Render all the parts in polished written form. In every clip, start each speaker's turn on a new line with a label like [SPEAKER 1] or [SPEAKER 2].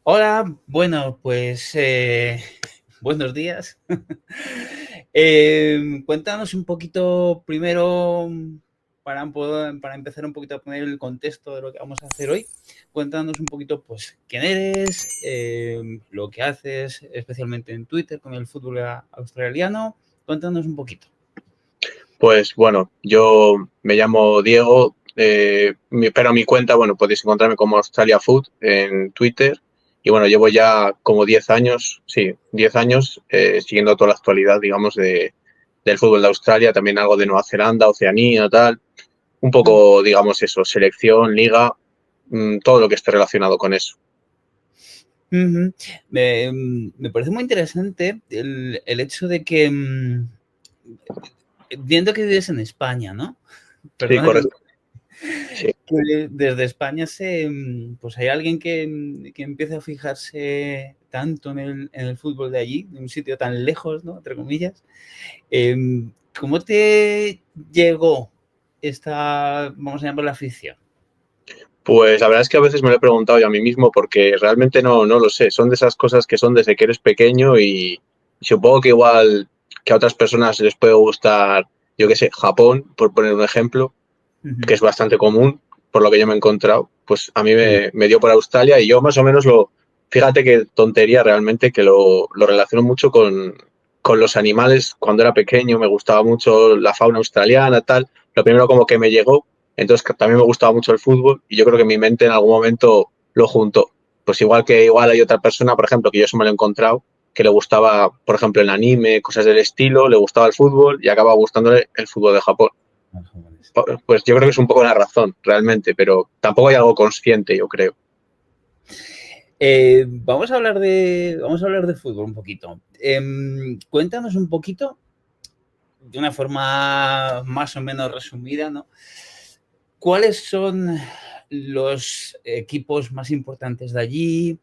[SPEAKER 1] Hola, bueno, pues buenos días. Cuéntanos un poquito primero, para empezar un poquito a poner el contexto de lo que vamos a hacer hoy. Cuéntanos un poquito, pues, quién eres, lo que haces, especialmente en Twitter con el fútbol australiano. Cuéntanos un poquito.
[SPEAKER 2] Pues bueno, yo me llamo Diego, pero mi cuenta, bueno, podéis encontrarme como Australia Food en Twitter. Y bueno, llevo ya como 10 años, sí, 10 años siguiendo toda la actualidad, digamos, del fútbol de Australia, también algo de Nueva Zelanda, Oceanía, tal. Un poco, digamos, eso, selección, liga, todo lo que esté relacionado con eso.
[SPEAKER 1] Ujú. Me parece muy interesante el hecho de que, viendo que vives en España, ¿no?
[SPEAKER 2] Sí,
[SPEAKER 1] Perdona que
[SPEAKER 2] correcto. Sí.
[SPEAKER 1] desde España pues hay alguien que empiece a fijarse tanto en el fútbol de allí, de un sitio tan lejos, ¿no? Entre comillas. ¿Cómo te llegó esta, vamos a llamarla afición?
[SPEAKER 2] Pues la verdad es que a veces me lo he preguntado yo a mí mismo porque realmente no lo sé. Son de esas cosas que son desde que eres pequeño y supongo que igual que a otras personas les puede gustar, yo qué sé, Japón, por poner un ejemplo, que
[SPEAKER 1] Ujú.
[SPEAKER 2] es bastante común, por lo que yo me he encontrado. Pues a mí
[SPEAKER 1] Sí.
[SPEAKER 2] me dio por Australia y yo más o menos fíjate qué tontería realmente que lo relaciono mucho con los animales. Cuando era pequeño me gustaba mucho la fauna australiana, tal. Lo primero como que me llegó, entonces también me gustaba mucho el fútbol y yo creo que mi mente en algún momento lo juntó. Pues igual hay otra persona, por ejemplo, que yo eso me lo he encontrado, que le gustaba, por ejemplo, el anime, cosas del estilo, le gustaba el fútbol y acaba gustándole el fútbol de Japón.
[SPEAKER 1] Los jóvenes.
[SPEAKER 2] Pues yo creo que es un poco la razón, realmente, pero tampoco hay algo consciente, yo creo.
[SPEAKER 1] Vamos a hablar de fútbol un poquito. Cuéntanos un poquito, de una forma más o menos resumida, ¿no? ¿Cuáles son los equipos más importantes de allí?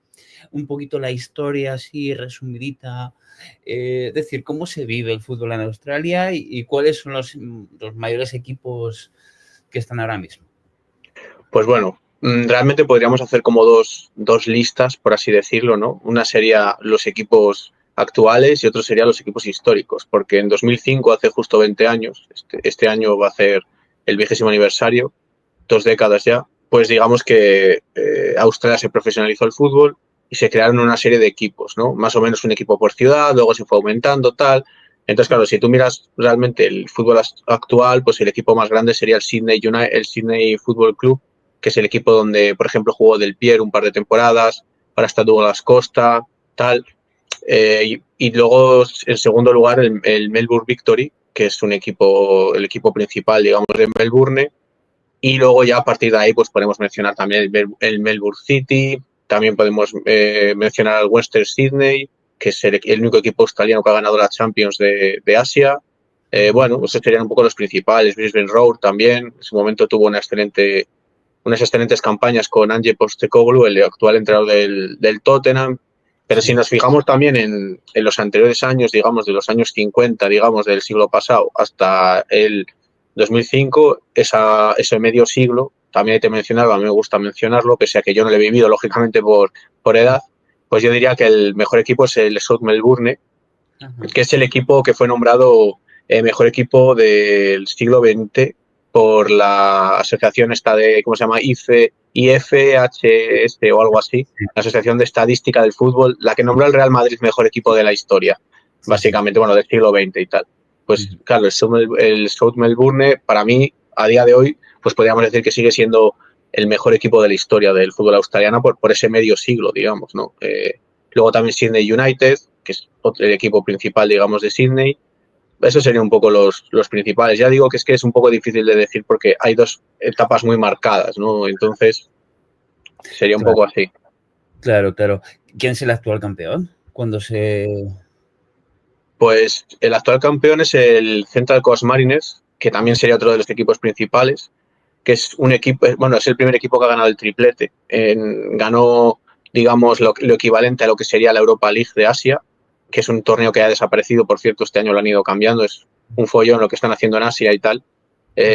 [SPEAKER 1] Un poquito la historia así resumidita. Es decir, cómo se vive el fútbol en Australia y cuáles son los mayores equipos que están ahora mismo.
[SPEAKER 2] Pues bueno, realmente podríamos hacer como dos listas, por así decirlo, ¿no? Una sería los equipos actuales y otro sería los equipos históricos, porque en 2005, hace justo 20 años, este año va a ser el 20º aniversario, 2 décadas ya, pues digamos que Australia se profesionalizó el fútbol y se crearon una serie de equipos, ¿no? Más o menos un equipo por ciudad, luego se fue aumentando, tal. Entonces, claro, si tú miras realmente el fútbol actual, pues el equipo más grande sería el Sydney Football Club, que es el equipo donde, por ejemplo, jugó Del Piero un par de temporadas, ahora está Douglas Costa, tal. Y luego, en segundo lugar, el Melbourne Victory, que es el equipo principal, digamos, de Melbourne, y luego ya a partir de ahí pues podemos mencionar también el Melbourne City, también podemos mencionar al Western Sydney, que es el único equipo australiano que ha ganado la Champions de Asia. Bueno, esos serían un poco los principales. Brisbane Roar también, en su momento tuvo unas excelentes campañas con Ange Postecoglou, el actual entrenador del Tottenham. Pero si
[SPEAKER 1] Sí.
[SPEAKER 2] nos fijamos también en los anteriores años, digamos, de los años 50, digamos, del siglo pasado hasta el 2005, ese medio siglo, también hay que mencionarlo, a mí me gusta mencionarlo, pese a que yo no lo he vivido, lógicamente, por edad, pues yo diría que el mejor equipo es el South Melbourne,
[SPEAKER 1] Ajá.
[SPEAKER 2] que es el equipo que fue nombrado mejor equipo del siglo XX por la asociación esta de, ¿cómo se llama? IFHS o algo así,
[SPEAKER 1] Sí,
[SPEAKER 2] la Asociación de Estadística del Fútbol, la que nombró al Real Madrid mejor equipo de la historia,
[SPEAKER 1] sí, sí.
[SPEAKER 2] básicamente, bueno, del siglo XX y tal. Pues claro, el South Melbourne, para mí, a día de hoy, pues podríamos decir que sigue siendo el mejor equipo de la historia del fútbol australiano por ese medio siglo, digamos, ¿no? Luego también Sydney United, que es el equipo principal, digamos, de Sydney. Esos serían un poco los principales. Ya digo que es un poco difícil de decir porque hay dos etapas muy marcadas, ¿no? Entonces, sería un
[SPEAKER 1] Claro,
[SPEAKER 2] poco así.
[SPEAKER 1] claro, claro. ¿Quién es el actual campeón? Cuando se...
[SPEAKER 2] Pues el actual campeón es el Central Coast Mariners, que también sería otro de los equipos principales, que es un equipo, bueno, es el primer equipo que ha ganado el triplete. Ganó, digamos, lo equivalente a lo que sería la Europa League de Asia, que es un torneo que ha desaparecido, por cierto, este año lo han ido cambiando, es un follón lo que están haciendo en Asia y tal.
[SPEAKER 1] Ajá.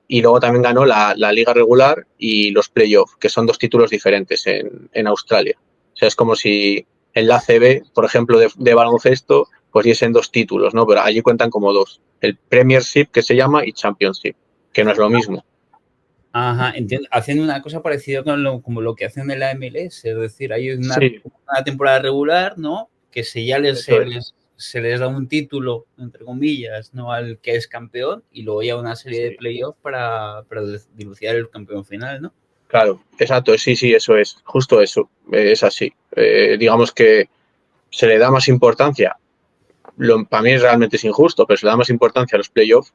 [SPEAKER 2] Y luego también ganó la liga regular y los playoffs, que son dos títulos diferentes en Australia. O sea, es como si en la ACB, por ejemplo, de baloncesto, pues diesen 2 títulos, ¿no? Pero allí cuentan como 2. El Premiership, que se llama, y Championship, que no es lo mismo.
[SPEAKER 1] Ajá, entiendo. Hacen una cosa parecida como lo que hacen en la MLS, es decir, hay
[SPEAKER 2] Sí,
[SPEAKER 1] una temporada regular, ¿no? Que ya
[SPEAKER 2] eso es.
[SPEAKER 1] se les da un título, entre comillas, ¿no? Al que es campeón, y luego ya una serie de
[SPEAKER 2] Sí,
[SPEAKER 1] playoffs para dilucidar el campeón final, ¿no?
[SPEAKER 2] claro, exacto, sí, sí, eso es, justo eso, es así. Digamos que se le da más importancia, para mí realmente es injusto, pero se le da más importancia a los playoffs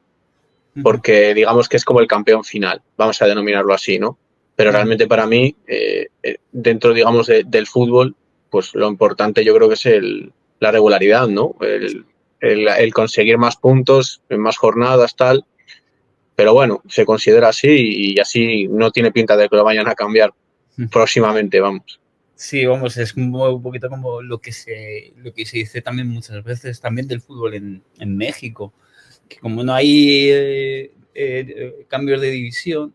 [SPEAKER 1] Ujú,
[SPEAKER 2] porque digamos que es como el campeón final, vamos a denominarlo así, ¿no? Pero
[SPEAKER 1] ujú.
[SPEAKER 2] realmente para mí, dentro, digamos, del fútbol, pues lo importante yo creo que es la regularidad, ¿no? El conseguir más puntos en más jornadas, tal. Pero bueno, se considera así y así no tiene pinta de que lo vayan a cambiar próximamente, vamos.
[SPEAKER 1] Sí, vamos, es un poquito como lo que se dice también muchas veces, también del fútbol en México, que como no hay cambios de división,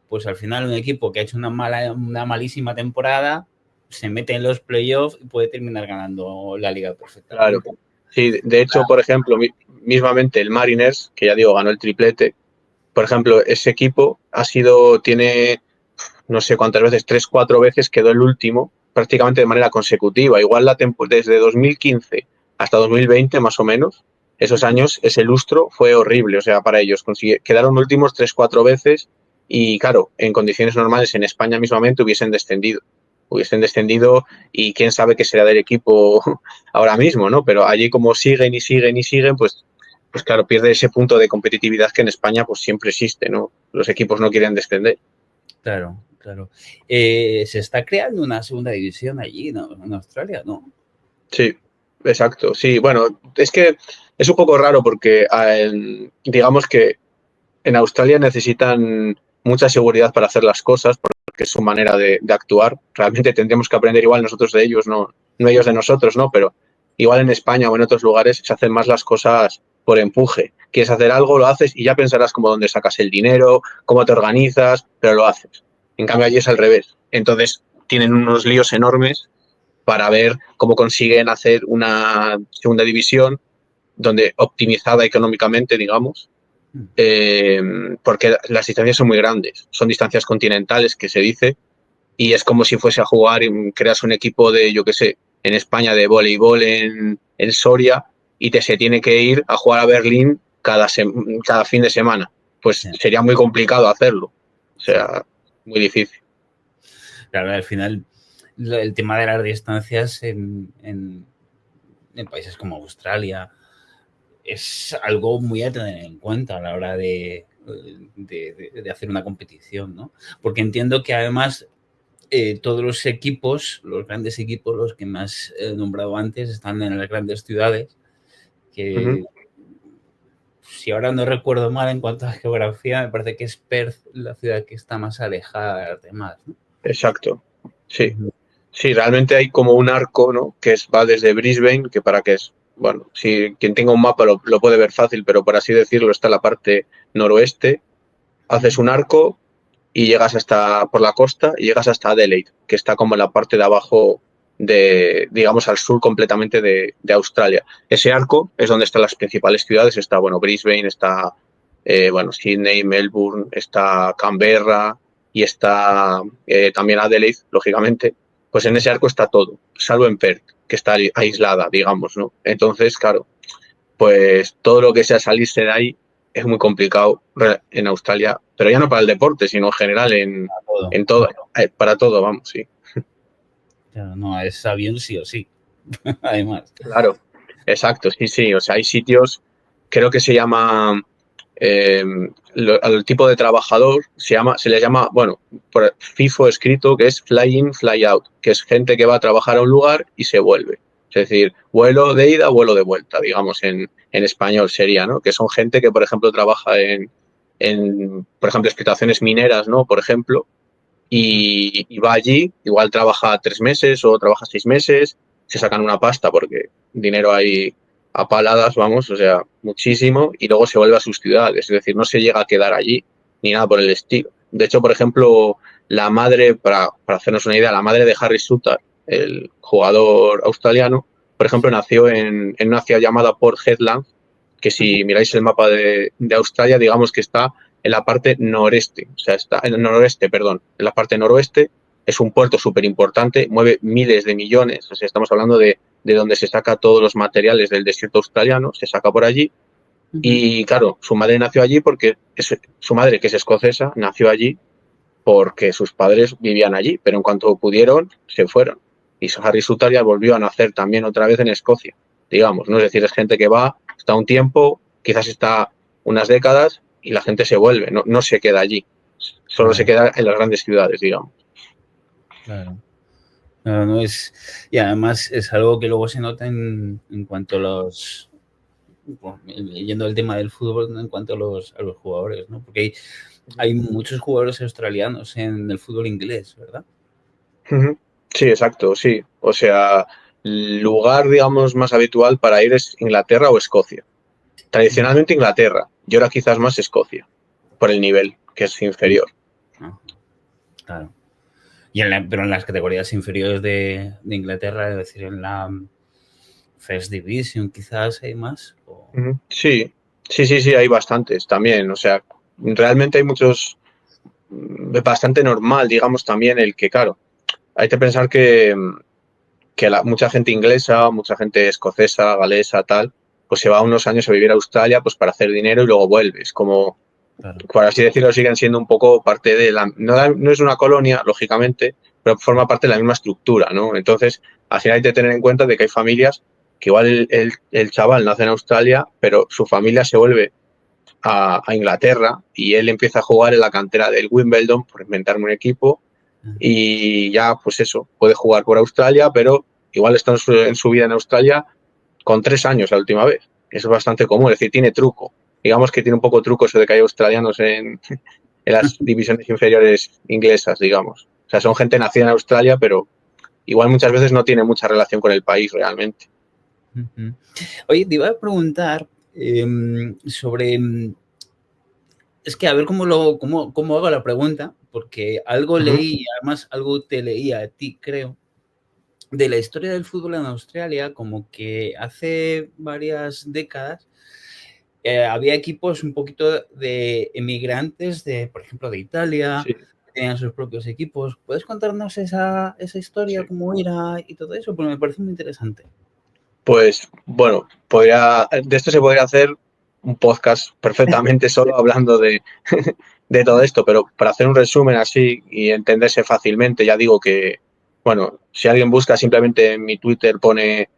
[SPEAKER 1] pues al final un equipo que ha hecho una malísima temporada se mete en los playoffs y puede terminar ganando la liga
[SPEAKER 2] Claro.
[SPEAKER 1] perfectamente.
[SPEAKER 2] Sí, de hecho, por ejemplo, mismamente el Mariners, que ya digo, ganó el triplete, por ejemplo, ese equipo tiene no sé cuántas veces, 3, 4 veces quedó el último prácticamente de manera consecutiva. Igual desde 2015 hasta 2020 más o menos, esos años, ese lustro fue horrible, o sea, para ellos. Quedaron últimos 3, 4 veces y claro, en condiciones normales en España mismamente hubiesen descendido y quién sabe qué será del equipo ahora mismo, ¿no? Pero allí como siguen y siguen y siguen, pues claro, pierde ese punto de competitividad que en España pues siempre existe, ¿no? Los equipos no quieren descender.
[SPEAKER 1] Claro, claro. Se está creando una segunda división allí, ¿no? En Australia, ¿no?
[SPEAKER 2] Sí, exacto. Sí, bueno, es que es un poco raro porque digamos que en Australia necesitan mucha seguridad para hacer las cosas, porque es su manera de actuar. Realmente tendríamos que aprender igual nosotros de ellos, no ellos de nosotros, ¿no? Pero igual en España o en otros lugares se hacen más las cosas por empuje. Quieres hacer algo, lo haces y ya pensarás cómo dónde sacas el dinero, cómo te organizas, pero lo haces. En cambio allí es al revés. Entonces tienen unos líos enormes para ver cómo consiguen hacer una segunda división donde optimizada económicamente, digamos, porque las distancias son muy grandes, son distancias continentales que se dice, y es como si fuese a jugar y creas un equipo de, yo qué sé, en España de voleibol en Soria y se tiene que ir a jugar a Berlín cada fin de semana. Pues
[SPEAKER 1] Sí,
[SPEAKER 2] sería muy complicado hacerlo, o
[SPEAKER 1] sí.
[SPEAKER 2] sea, muy difícil.
[SPEAKER 1] Claro, al final el tema de las distancias en países como Australia es algo muy a tener en cuenta a la hora de hacer una competición, ¿no? Porque entiendo que además todos los equipos, los grandes equipos, los que me has nombrado antes, están en las grandes ciudades,
[SPEAKER 2] Uh -huh.
[SPEAKER 1] que si ahora no recuerdo mal en cuanto a geografía, me parece que es Perth la ciudad que está más alejada de las demás, ¿no?
[SPEAKER 2] Exacto, sí.
[SPEAKER 1] Ujú.
[SPEAKER 2] Sí, realmente hay como un arco, ¿no? Va desde Brisbane, que para que es, bueno, si quien tenga un mapa lo puede ver fácil, pero por así decirlo está la parte noroeste. Haces un arco y llegas por la costa y llegas hasta Adelaide, que está como en la parte de abajo digamos, al sur completamente de Australia. Ese arco es donde están las principales ciudades. Está, bueno, Brisbane, está, bueno, Sydney, Melbourne, está Canberra y está también Adelaide, lógicamente. Pues en ese arco está todo, salvo en Perth, que está aislada, digamos, ¿no? Entonces, claro, pues todo lo que sea salirse de ahí es muy complicado en Australia, pero ya no para el deporte, sino en general
[SPEAKER 1] Todo.
[SPEAKER 2] en todo, para todo, vamos, sí.
[SPEAKER 1] Claro, no, es avión sí o sí, además.
[SPEAKER 2] Claro, exacto, sí, sí, o sea, hay sitios, creo que se llama, eh, al tipo de trabajador se le llama, bueno, por FIFO escrito que es fly in, fly out, que es gente que va a trabajar a un lugar y se vuelve. Es decir, vuelo de ida, vuelo de vuelta, digamos, en español sería, ¿no? Que son gente que, por ejemplo, trabaja por ejemplo, explotaciones mineras, ¿no? Por ejemplo, y va allí, igual trabaja 3 meses o trabaja 6 meses, se sacan una pasta porque dinero hay a paladas, vamos, o sea, muchísimo, y luego se vuelve a sus ciudades, es decir, no se llega a quedar allí ni nada por el estilo. De hecho, por ejemplo, la madre, para hacernos una idea, la madre de Harry Sutter, el jugador australiano, por ejemplo, nació en una ciudad llamada Port Hedland, que si miráis el mapa de Australia, digamos que está en la parte noreste, o sea, está en el noroeste, perdón, en la parte noroeste. Es un puerto súper importante, mueve miles de millones, o sea, estamos hablando de donde se saca todos los materiales del desierto australiano, se saca por allí. Y claro, su madre nació allí porque su madre, que es escocesa, nació allí porque sus padres vivían allí, pero en cuanto pudieron, se fueron. Y Harry Sutaria volvió a nacer también otra vez en Escocia, digamos, ¿no? Es decir, es gente que va, está un tiempo, quizás está unas décadas y la gente se vuelve, no se queda allí, solo se
[SPEAKER 1] Claro,
[SPEAKER 2] queda en las grandes ciudades, digamos.
[SPEAKER 1] claro. No, no es, y además es algo que luego se nota en cuanto a los, bueno, yendo al tema del fútbol, ¿no? En cuanto a los jugadores, ¿no? Porque hay muchos jugadores australianos en el fútbol inglés, ¿verdad?
[SPEAKER 2] Sí, exacto, sí. O sea, el lugar, digamos, más habitual para ir es Inglaterra o Escocia. Tradicionalmente Inglaterra, y ahora quizás más Escocia, por el nivel, que es inferior.
[SPEAKER 1] Ah, claro. Pero en las categorías inferiores de Inglaterra, es decir, en la First Division quizás hay más.
[SPEAKER 2] Sí, sí, hay bastantes también. O sea, realmente hay muchos, bastante normal, digamos, también el que, claro, hay que pensar que mucha gente inglesa, mucha gente escocesa, galesa, tal, pues se va unos años a vivir a Australia pues para hacer dinero y luego vuelves. Como,
[SPEAKER 1] Claro.
[SPEAKER 2] por así decirlo, siguen siendo un poco parte de la... No es una colonia, lógicamente, pero forma parte de la misma estructura, ¿no? Entonces, al final hay que tener en cuenta de que hay familias que igual el chaval nace en Australia, pero su familia se vuelve a Inglaterra y él empieza a jugar en la cantera del Wimbledon, por inventarme un equipo, y ya, pues eso, puede jugar por Australia, pero igual está en su vida en Australia con 3 años la última vez. Eso es bastante común, es decir, tiene truco. Digamos que tiene un poco truco eso de que hay australianos en las divisiones inferiores inglesas, digamos. O sea, son gente nacida en Australia, pero igual muchas veces no tiene mucha relación con el país realmente.
[SPEAKER 1] Oye, te iba a preguntar sobre... Es que a ver cómo hago la pregunta, porque algo
[SPEAKER 2] Ujú.
[SPEAKER 1] leí, además algo te leí a ti, creo, de la historia del fútbol en Australia, como que hace varias décadas había equipos un poquito de emigrantes, por ejemplo, de Italia,
[SPEAKER 2] Sí,
[SPEAKER 1] que tenían sus propios equipos. ¿Puedes contarnos esa historia,
[SPEAKER 2] sí.
[SPEAKER 1] cómo era y todo eso? Porque me parece muy interesante.
[SPEAKER 2] Pues bueno, de esto se podría hacer un podcast perfectamente solo hablando de todo esto, pero para hacer un resumen así y entenderse fácilmente, ya digo que, bueno, si alguien busca simplemente en mi Twitter pone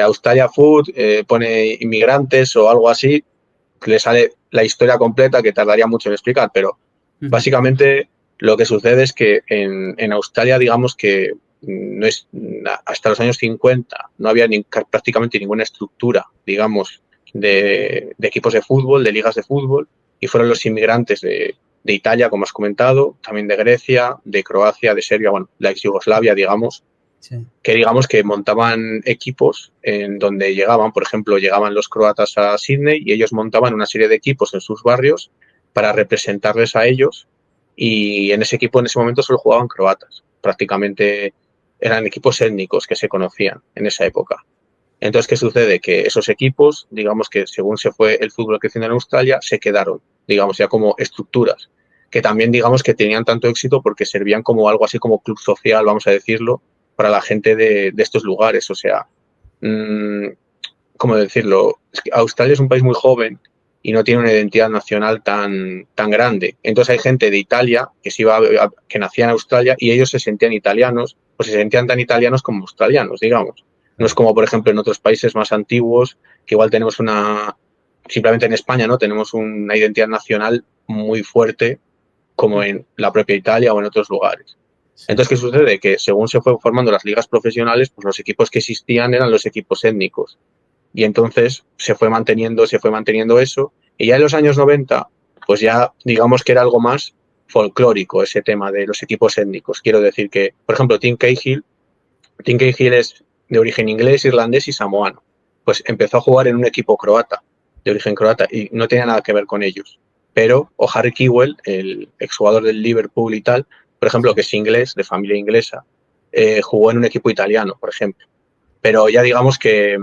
[SPEAKER 2] Australia Food, pone inmigrantes o algo así, le sale la historia completa que tardaría mucho en explicar, pero
[SPEAKER 1] Ujú.
[SPEAKER 2] básicamente lo que sucede es que en Australia, digamos que no es hasta los años 50 no había prácticamente ninguna estructura, digamos, de equipos de fútbol, de ligas de fútbol, y fueron los inmigrantes de Italia, como has comentado, también de Grecia, de Croacia, de Serbia, bueno, la ex Yugoslavia, digamos,
[SPEAKER 1] Sí.
[SPEAKER 2] que digamos que montaban equipos en donde llegaban, por ejemplo, llegaban los croatas a Sydney y ellos montaban una serie de equipos en sus barrios para representarles a ellos, y en ese equipo en ese momento solo jugaban croatas, prácticamente eran equipos étnicos que se conocían en esa época. Entonces, ¿qué sucede? Que esos equipos, digamos que según se fue el fútbol creciendo en Australia, se quedaron, digamos, ya como estructuras, que también, digamos, que tenían tanto éxito porque servían como algo así como club social, vamos a decirlo, para la gente de estos lugares. O sea, mmm, ¿cómo decirlo? Es que Australia es un país muy joven y no tiene una identidad nacional tan grande. Entonces hay gente de Italia que se iba que nacía en Australia y ellos se sentían italianos, o se sentían tan italianos como australianos, digamos. No es
[SPEAKER 1] Claro.
[SPEAKER 2] como, por ejemplo, en otros países más antiguos, que igual tenemos simplemente en España, ¿no? Tenemos una identidad nacional muy fuerte, como en la propia Italia o en otros lugares.
[SPEAKER 1] Sí.
[SPEAKER 2] Entonces, ¿qué sucede? Que según se fue formando las ligas profesionales, pues los equipos que existían eran los equipos étnicos. Y entonces se fue manteniendo eso. Y ya en los años 90, pues ya digamos que era algo más folclórico ese tema de los equipos étnicos. Quiero decir que, por ejemplo, Tim Cahill es de origen inglés, irlandés y samoano. Pues empezó a jugar en un equipo croata, de origen croata, y no tenía nada que ver con ellos. Pero, o Harry Kewell, el exjugador del Liverpool y tal, por ejemplo, que es inglés, de familia inglesa, jugó en un equipo italiano, por ejemplo. Pero ya digamos que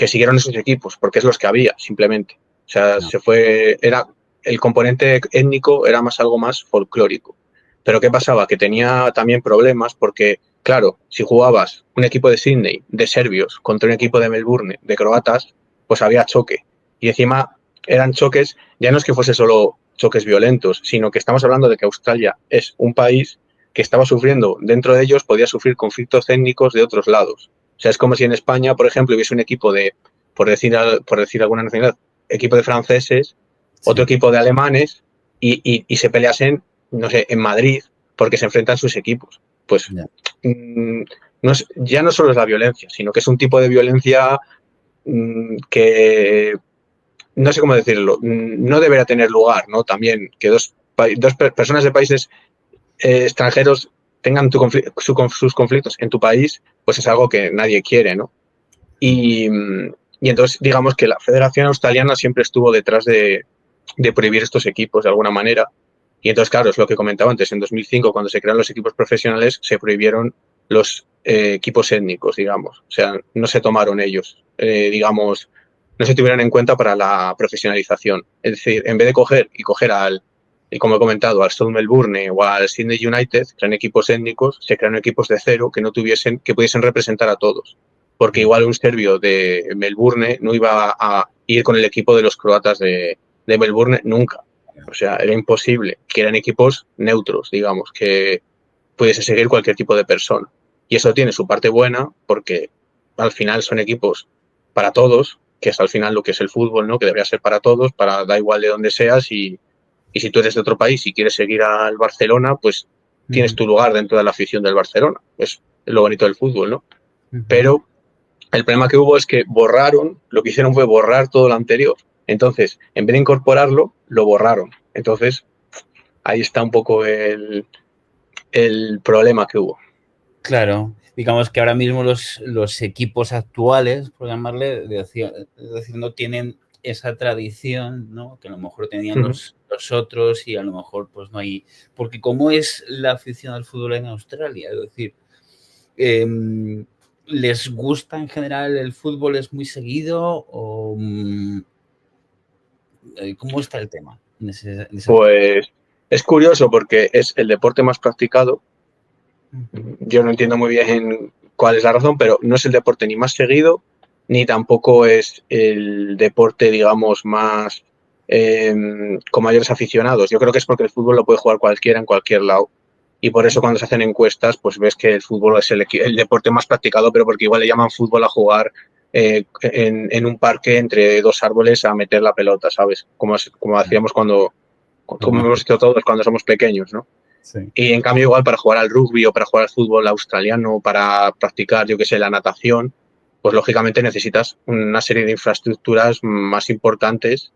[SPEAKER 2] siguieron esos equipos, porque es los que había, simplemente. O sea,
[SPEAKER 1] No.
[SPEAKER 2] el componente étnico era algo más folclórico. Pero ¿qué pasaba? Que tenía también problemas porque, claro, si jugabas un equipo de Sydney, de serbios, contra un equipo de Melbourne, de croatas, pues había choque. Y encima eran choques, ya no es que fuese solo choques violentos, sino que estamos hablando de que Australia es un país que estaba sufriendo, dentro de ellos podía sufrir conflictos étnicos de otros lados. O sea, es como si en España, por ejemplo, hubiese un equipo por decir alguna nacionalidad, equipo de franceses, otro
[SPEAKER 1] Sí.
[SPEAKER 2] equipo de alemanes y se peleasen, no sé, en Madrid porque se enfrentan sus equipos. Pues
[SPEAKER 1] Ya.
[SPEAKER 2] ya no solo es la violencia, sino que es un tipo de violencia que no sé cómo decirlo, no debería tener lugar, ¿no? También que dos personas de países extranjeros tengan sus conflictos en tu país, pues es algo que nadie quiere, ¿no? Y, y entonces, digamos que la Federación Australiana siempre estuvo detrás de prohibir estos equipos de alguna manera. Y entonces, claro, es lo que comentaba antes, en 2005, cuando se crearon los equipos profesionales, se prohibieron los equipos étnicos, digamos. O sea, no se tomaron ellos, digamos, no se tuvieron en cuenta para la profesionalización. Es decir, en vez de coger y como he comentado, al South Melbourne o al Sydney United, crean equipos étnicos, se crearon equipos de cero que pudiesen representar a todos. Porque igual un serbio de Melbourne no iba a ir con el equipo de los croatas de Melbourne nunca. O sea, era imposible, que eran equipos neutros, digamos, que pudiese seguir cualquier tipo de persona. Y eso tiene su parte buena porque al final son equipos para todos, que es al final lo que es el fútbol, ¿no? Que debería ser para todos, da igual de dónde seas y si tú eres de otro país y quieres seguir al Barcelona, pues tienes
[SPEAKER 1] Ujú,
[SPEAKER 2] tu lugar dentro de la afición del Barcelona. Es lo bonito del fútbol, ¿no?
[SPEAKER 1] ujú.
[SPEAKER 2] Pero el problema que hubo es que lo que hicieron fue borrar todo lo anterior. Entonces, en vez de incorporarlo, lo borraron. Entonces, ahí está un poco el problema que hubo.
[SPEAKER 1] Claro, digamos que ahora mismo los equipos actuales, por llamarle, es decir, no tienen esa tradición, ¿no? Que a lo mejor tenían
[SPEAKER 2] Ujú.
[SPEAKER 1] los otros y a lo mejor pues no hay... Porque ¿cómo es la afición al fútbol en Australia? Es decir, ¿les gusta en general el fútbol? ¿Es muy seguido? ¿O cómo está el tema en ese aspecto?
[SPEAKER 2] Pues es curioso porque es el deporte más practicado.
[SPEAKER 1] Ujú.
[SPEAKER 2] Yo no entiendo muy bien cuál es la razón, pero no es el deporte ni más seguido, ni tampoco es el deporte, digamos, más eh, con mayores aficionados. Yo creo que es porque el fútbol lo puede jugar cualquiera en cualquier lado. Y por eso cuando se hacen encuestas, pues ves que el fútbol es el deporte más practicado, pero porque igual le llaman fútbol a jugar en un parque entre dos árboles a meter la pelota, ¿sabes? Como hacíamos como
[SPEAKER 1] Normal.
[SPEAKER 2] hemos hecho todos cuando somos pequeños, ¿no?
[SPEAKER 1] Sí.
[SPEAKER 2] Y en cambio, igual para jugar al rugby o para jugar al fútbol australiano, para practicar, yo que sé, la natación, pues lógicamente necesitas una serie de infraestructuras más importantes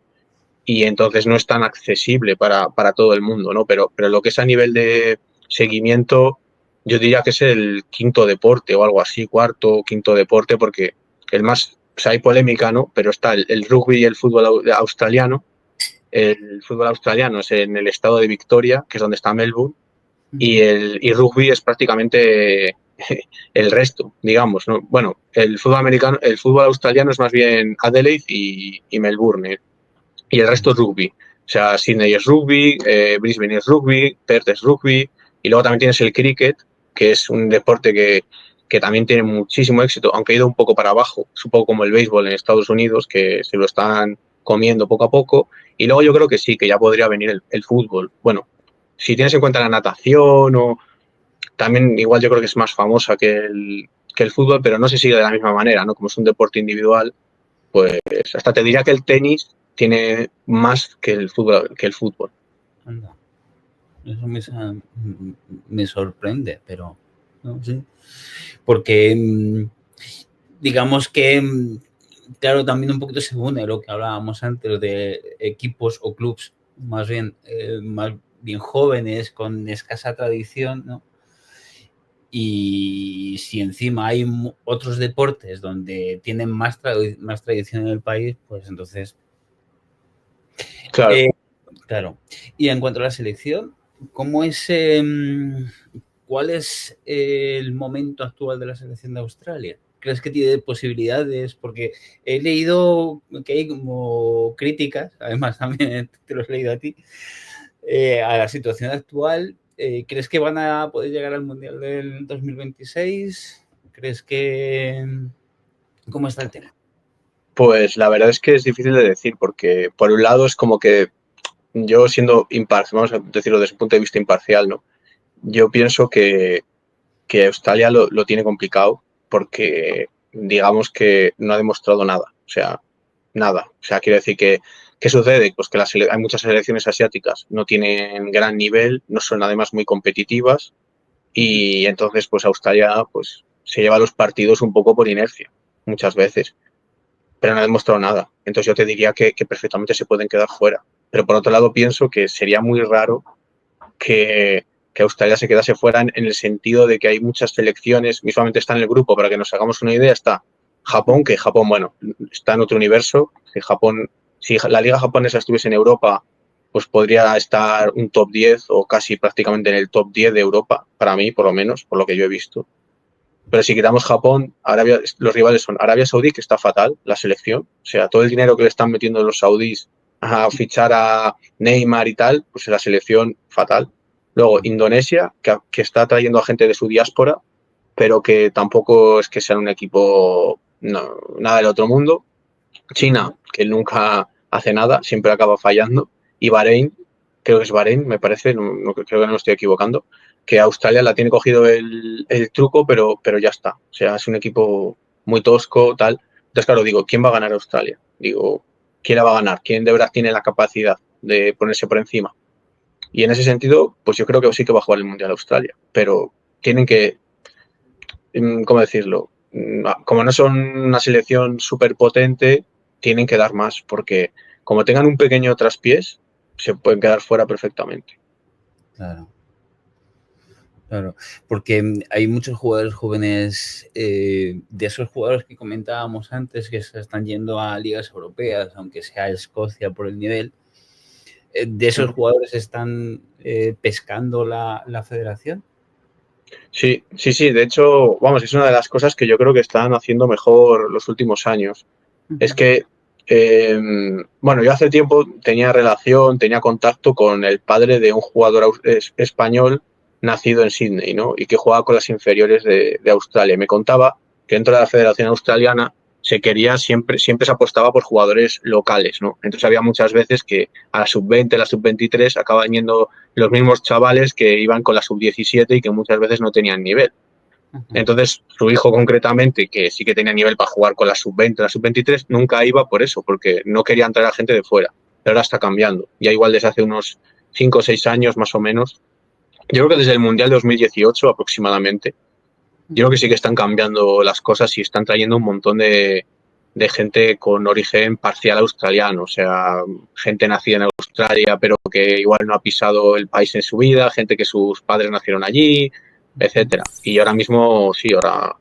[SPEAKER 2] y entonces no es tan accesible para todo el mundo, ¿no? Pero lo que es a nivel de seguimiento, yo diría que es el quinto deporte o algo así, cuarto o quinto deporte, porque el más, o sea, hay polémica, ¿no? Pero está el rugby y el fútbol australiano. El fútbol australiano es en el estado de Victoria, que es donde está Melbourne, y rugby es prácticamente el resto, digamos, ¿no? Bueno, el fútbol australiano es más bien Adelaide y Melbourne, y el resto es rugby. O sea, Sydney es rugby, Brisbane es rugby, Perth es rugby, y luego también tienes el cricket, que es un deporte que también tiene muchísimo éxito, aunque ha ido un poco para abajo, es un poco como el béisbol en Estados Unidos, que se lo están comiendo poco a poco, y luego yo creo que sí, que ya podría venir el fútbol. Bueno, si tienes en cuenta la natación o también igual yo creo que es más famosa que el fútbol, pero no se sigue de la misma manera, ¿no? Como es un deporte individual, pues hasta te diría que el tenis tiene más que el fútbol.
[SPEAKER 1] Anda. Eso me sorprende, pero no, sí. Porque digamos que, claro, también un poquito se une lo que hablábamos antes de equipos o clubs más bien jóvenes, con escasa tradición, ¿no? Y si encima hay otros deportes donde tienen más tradición en el país, pues entonces,
[SPEAKER 2] Claro.
[SPEAKER 1] eh, claro. Y en cuanto a la selección, ¿cómo es? ¿cuál es el momento actual de la selección de Australia? ¿Crees que tiene posibilidades? Porque he leído que hay como críticas, además también te lo he leído a ti, a la situación actual. ¿Crees que van a poder llegar al Mundial del 2026? ¿Crees que... ¿Cómo está el tema?
[SPEAKER 2] Pues la verdad es que es difícil de decir, porque por un lado es como que yo siendo imparcial, vamos a decirlo desde un punto de vista imparcial, ¿no? Yo pienso que Australia lo tiene complicado porque digamos que no ha demostrado nada, o sea, nada. O sea, quiero decir que, ¿qué sucede? Pues que hay muchas selecciones asiáticas, no tienen gran nivel, no son además muy competitivas y entonces pues Australia pues se lleva los partidos un poco por inercia, muchas veces, pero no ha demostrado nada. Entonces yo te diría que perfectamente se pueden quedar fuera. Pero por otro lado pienso que sería muy raro que Australia se quedase fuera en el sentido de que hay muchas selecciones, mismamente está en el grupo, para que nos hagamos una idea, está Japón, que Japón, bueno, está en otro universo. Si la liga japonesa estuviese en Europa, pues podría estar un top 10 o casi prácticamente en el top 10 de Europa, para mí, por lo menos, por lo que yo he visto. Pero si quitamos Japón, los rivales son Arabia Saudí, que está fatal, la selección. O sea, todo el dinero que le están metiendo los saudíes a fichar a Neymar y tal, pues la selección fatal. Luego Indonesia, que está trayendo a gente de su diáspora, pero que tampoco es que sea un equipo nada del otro mundo. China, que nunca hace nada, siempre acaba fallando. Y Bahrein, creo que es Bahrein, me parece, creo que no me estoy equivocando, que Australia la tiene cogido el truco, pero ya está. O sea, es un equipo muy tosco, tal. Entonces, claro, digo, ¿quién va a ganar Australia? Digo, ¿quién la va a ganar? ¿Quién de verdad tiene la capacidad de ponerse por encima? Y en ese sentido, pues yo creo que sí que va a jugar el Mundial Australia, pero tienen que, ¿cómo decirlo? Como no son una selección súper potente, tienen que dar más, porque como tengan un pequeño traspiés, se pueden quedar fuera perfectamente.
[SPEAKER 1] Claro. Claro, porque hay muchos jugadores jóvenes, de esos jugadores que comentábamos antes, que se están yendo a ligas europeas, aunque sea Escocia por el nivel, de esos jugadores están pescando la federación.
[SPEAKER 2] Sí, sí, sí. De hecho, vamos, es una de las cosas que yo creo que están haciendo mejor los últimos años. Es que, bueno, yo hace tiempo tenía tenía contacto con el padre de un jugador español nacido en Sydney, ¿no? Y que jugaba con las inferiores de Australia. Me contaba que dentro de la Federación Australiana siempre se apostaba por jugadores locales, ¿no? Entonces había muchas veces que a la sub-20, a la sub-23 acaban yendo los mismos chavales que iban con la sub-17 y que muchas veces no tenían nivel. Entonces, su hijo concretamente, que sí que tenía nivel para jugar con la sub-20, la sub-23, nunca iba por eso, porque no querían traer a gente de fuera. Pero ahora está cambiando. Ya igual desde hace unos 5 o 6 años más o menos. Yo creo que desde el Mundial 2018 aproximadamente, yo creo que sí que están cambiando las cosas y están trayendo un montón de gente con origen parcial australiano, o sea, gente nacida en Australia pero que igual no ha pisado el país en su vida, gente que sus padres nacieron allí, etcétera. Y ahora mismo sí, ahora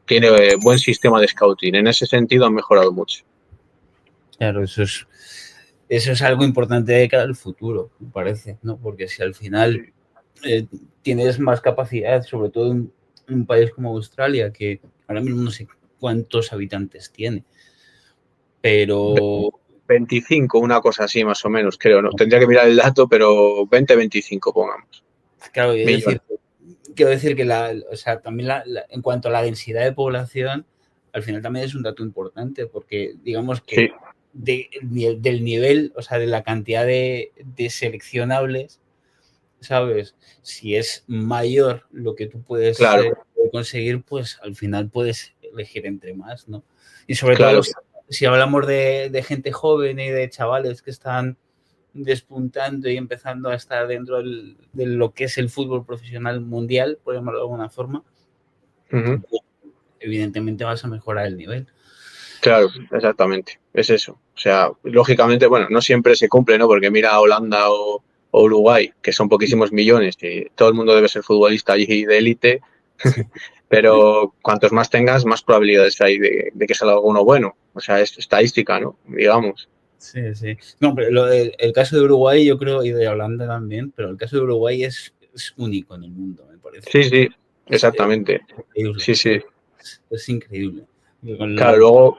[SPEAKER 2] tiene buen sistema de scouting. En ese sentido han mejorado mucho.
[SPEAKER 1] Claro, eso es algo importante de cara al futuro, me parece, ¿no? Porque si al final eh, tienes más capacidad, sobre todo en un país como Australia, que ahora mismo no sé cuántos habitantes tiene, pero
[SPEAKER 2] 25, una cosa así más o menos, creo. No, tendría que mirar el dato, pero 20, 25 pongamos.
[SPEAKER 1] claro,
[SPEAKER 2] Millones.
[SPEAKER 1] quiero decir que o sea, también en cuanto a la densidad de población, al final también es un dato importante, porque digamos que
[SPEAKER 2] Sí,
[SPEAKER 1] del nivel, o sea, de la cantidad de seleccionables, ¿sabes? Si es mayor lo que tú puedes
[SPEAKER 2] claro,
[SPEAKER 1] conseguir, pues al final puedes elegir entre más, ¿no? Y sobre todo
[SPEAKER 2] claro.
[SPEAKER 1] si hablamos de gente joven y de chavales que están despuntando y empezando a estar dentro de lo que es el fútbol profesional mundial, por llamarlo de alguna forma,
[SPEAKER 2] Uh-huh.
[SPEAKER 1] pues, evidentemente vas a mejorar el nivel.
[SPEAKER 2] Claro, exactamente, es eso. O sea, lógicamente, bueno, no siempre se cumple, ¿no? Porque mira a Holanda o Uruguay, que son poquísimos millones, y todo el mundo debe ser futbolista allí de élite,
[SPEAKER 1] Sí.
[SPEAKER 2] pero cuantos más tengas, más probabilidades hay de que salga alguno bueno. O sea, es estadística, ¿no? Digamos.
[SPEAKER 1] Sí, sí. No, pero el caso de Uruguay, yo creo, y de Holanda también, pero el caso de Uruguay es único en el mundo, me parece.
[SPEAKER 2] Sí, sí,
[SPEAKER 1] Es
[SPEAKER 2] exactamente.
[SPEAKER 1] increíble.
[SPEAKER 2] Sí, sí.
[SPEAKER 1] Es increíble.
[SPEAKER 2] Claro,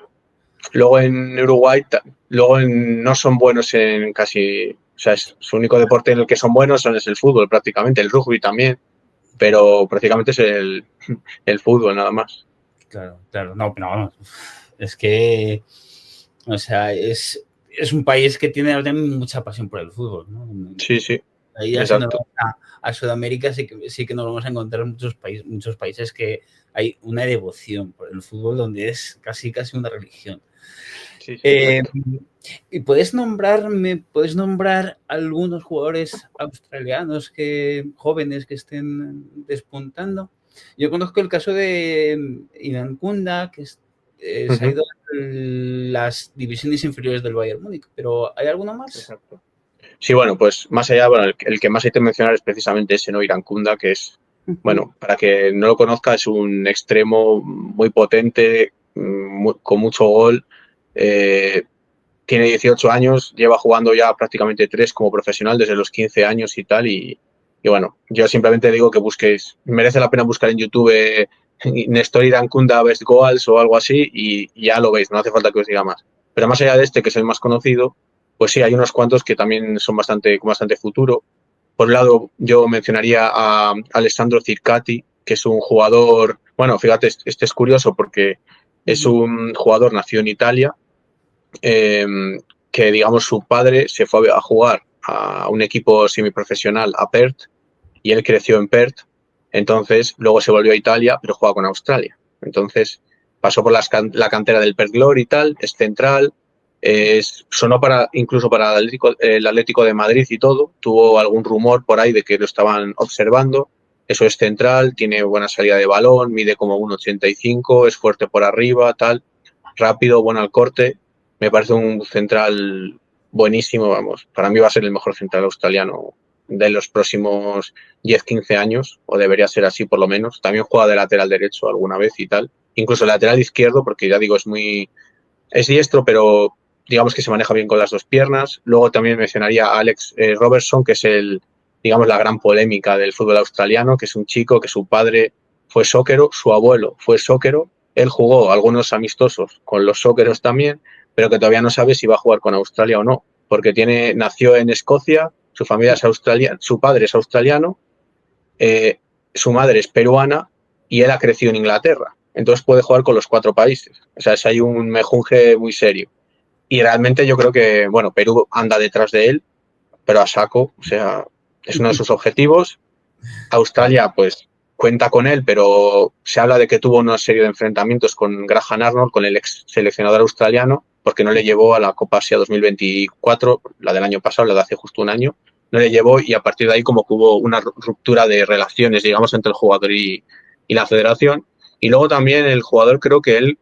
[SPEAKER 2] luego en Uruguay, no son buenos en casi, o sea, su único deporte en el que son buenos es el fútbol prácticamente, el rugby también, pero prácticamente es el fútbol nada más.
[SPEAKER 1] Claro, claro, no, pero vamos, es que, o sea, es un país que tiene también mucha pasión por el fútbol, ¿no?
[SPEAKER 2] Sí, sí,
[SPEAKER 1] Ahí ya si nos
[SPEAKER 2] exacto.
[SPEAKER 1] vamos a Sudamérica sí que nos vamos a encontrar muchos países que hay una devoción por el fútbol donde es casi una religión.
[SPEAKER 2] Sí, sí,
[SPEAKER 1] Eh,
[SPEAKER 2] exacto.
[SPEAKER 1] ¿Y puedes nombrar algunos jugadores australianos jóvenes que estén despuntando? Yo conozco el caso de Irankunda, que se ha
[SPEAKER 2] Ujú,
[SPEAKER 1] ido a las divisiones inferiores del Bayern Múnich, pero ¿hay alguno más?
[SPEAKER 2] exacto. Sí, bueno, pues más allá, bueno, el que más hay que mencionar es precisamente ese, ¿no? Irankunda, que es,
[SPEAKER 1] Ujú.
[SPEAKER 2] bueno, para que no lo conozca, es un extremo muy potente, con mucho gol. eh, Tiene 18 años, lleva jugando ya prácticamente 3 como profesional desde los 15 años y tal. Y bueno, yo simplemente digo que busquéis, merece la pena buscar en YouTube Néstor Irankunda Best Goals o algo así y ya lo veis, no hace falta que os diga más. Pero más allá de este, que es el más conocido, pues sí, hay unos cuantos que también son con bastante futuro. Por un lado, yo mencionaría a Alessandro Circati, que es un jugador, bueno, fíjate, este es curioso porque es
[SPEAKER 1] Ujú.
[SPEAKER 2] un jugador nacido en Italia, eh, que digamos su padre se fue a jugar a un equipo semiprofesional a Perth y él creció en Perth, entonces luego se volvió a Italia pero juega con Australia, entonces pasó por la cantera del Perth Glory y tal, es central, sonó incluso para el Atlético de Madrid y todo, tuvo algún rumor por ahí de que lo estaban observando, eso es central, tiene buena salida de balón, mide como 1,85, es fuerte por arriba, tal, rápido, bueno al corte, me parece un central buenísimo, vamos, para mí va a ser el mejor central australiano de los próximos 10-15 años, o debería ser así por lo menos. También juega de lateral derecho alguna vez y tal, incluso lateral izquierdo, porque ya digo, es diestro, pero digamos que se maneja bien con las dos piernas. Luego también mencionaría a Alex Robertson, que es digamos, la gran polémica del fútbol australiano, que es un chico que su padre fue sóquero, su abuelo fue sóquero, él jugó algunos amistosos con los sóqueros también, pero que todavía no sabe si va a jugar con Australia o no, porque nació en Escocia, su familia es australiana, su padre es australiano, eh, su madre es peruana y él ha crecido en Inglaterra. Entonces puede jugar con los 4 países. O sea, hay un mejunje muy serio. Y realmente yo creo que, bueno, Perú anda detrás de él, pero a saco. O sea, es uno de sus objetivos. Australia, pues, cuenta con él, pero se habla de que tuvo una serie de enfrentamientos con Graham Arnold, con el ex seleccionador australiano, porque no le llevó a la Copa Asia 2024, la del año pasado, la de hace justo un año, no le llevó y a partir de ahí como que hubo una ruptura de relaciones, digamos, entre el jugador y la federación. Y luego también el jugador creo que él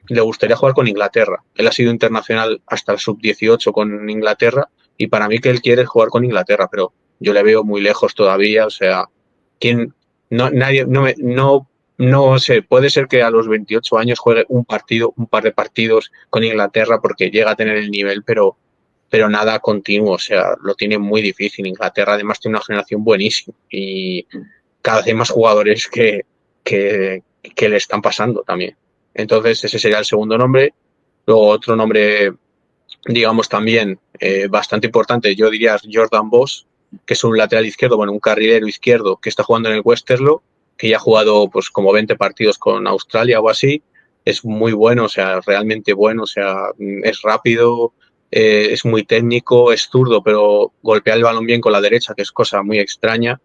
[SPEAKER 2] le gustaría jugar con Inglaterra. Él ha sido internacional hasta el sub-18 con Inglaterra y para mí que él quiere jugar con Inglaterra, pero yo le veo muy lejos todavía, o sea, quién no nadie no sé, puede ser que a los 28 años juegue un partido, un par de partidos con Inglaterra porque llega a tener el nivel, pero nada continuo, o sea, lo tiene muy difícil. Inglaterra además tiene una generación buenísima y cada vez hay más jugadores que, que le están pasando también. Entonces ese sería el segundo nombre. Luego otro nombre, digamos también bastante importante, yo diría Jordan Boss, que es un lateral izquierdo, bueno, un carrilero izquierdo que está jugando en el Westerlo, que ya ha jugado pues como 20 partidos con Australia o así, es muy bueno, o sea, realmente bueno, o sea, es rápido, es muy técnico, es zurdo, pero golpea el balón bien con la derecha, que es cosa muy extraña,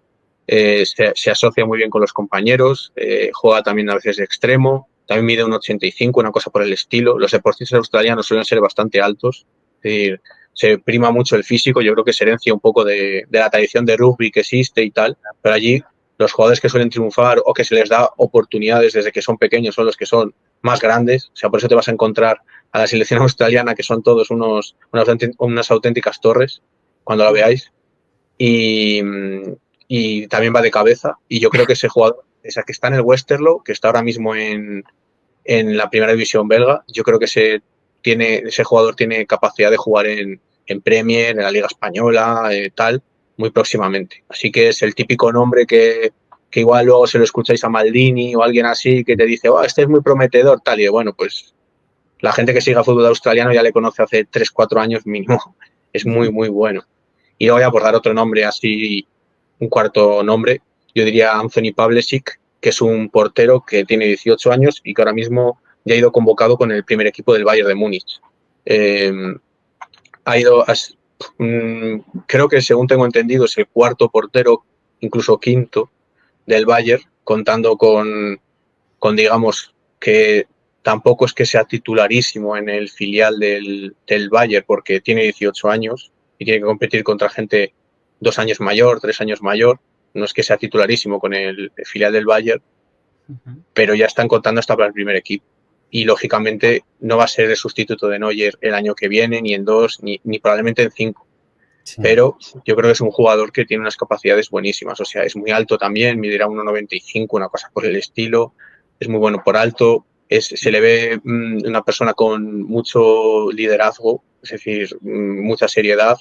[SPEAKER 2] se asocia muy bien con los compañeros, juega también a veces de extremo, también mide un 85, una cosa por el estilo. Los deportistas australianos suelen ser bastante altos, es decir, se prima mucho el físico, yo creo que se herencia un poco de la tradición de rugby que existe y tal, pero allí los jugadores que suelen triunfar o que se les da oportunidades desde que son pequeños son los que son más grandes, o sea, por eso te vas a encontrar a la selección australiana que son todos unas auténticas torres cuando la veáis y, y también va de cabeza y yo creo que ese jugador, esa que está en el Westerlo, que está ahora mismo en la primera división belga, yo creo que ese jugador tiene capacidad de jugar en Premier, en la Liga Española, tal, muy próximamente. Así que es el típico nombre que igual luego se lo escucháis a Maldini o alguien así que te dice, oh, este es muy prometedor, tal, y bueno, pues la gente que siga fútbol australiano ya le conoce hace 3, 4 años mínimo. Es muy, muy bueno. Y luego voy a por dar otro nombre así, un cuarto nombre, yo diría Anthony Pavlecic, que es un portero que tiene 18 años y que ahora mismo ya ha ido convocado con el primer equipo del Bayern de Múnich. Eh, ha ido, creo que según tengo entendido es el cuarto portero, incluso quinto, del Bayern, contando con digamos, que tampoco es que sea titularísimo en el filial del Bayern porque tiene 18 años y tiene que competir contra gente 2 años mayor, 3 años mayor. No es que sea titularísimo con el filial del Bayern, pero ya están contando hasta para el primer equipo. Y lógicamente no va a ser el sustituto de Neuer el año que viene, ni en 2, ni probablemente en 5.
[SPEAKER 1] Sí.
[SPEAKER 2] Pero yo creo que es un jugador que tiene unas capacidades buenísimas. O sea, es muy alto también, medirá 1,95, una cosa por el estilo. Es muy bueno por alto. Se le ve una persona con mucho liderazgo, es decir, mucha seriedad.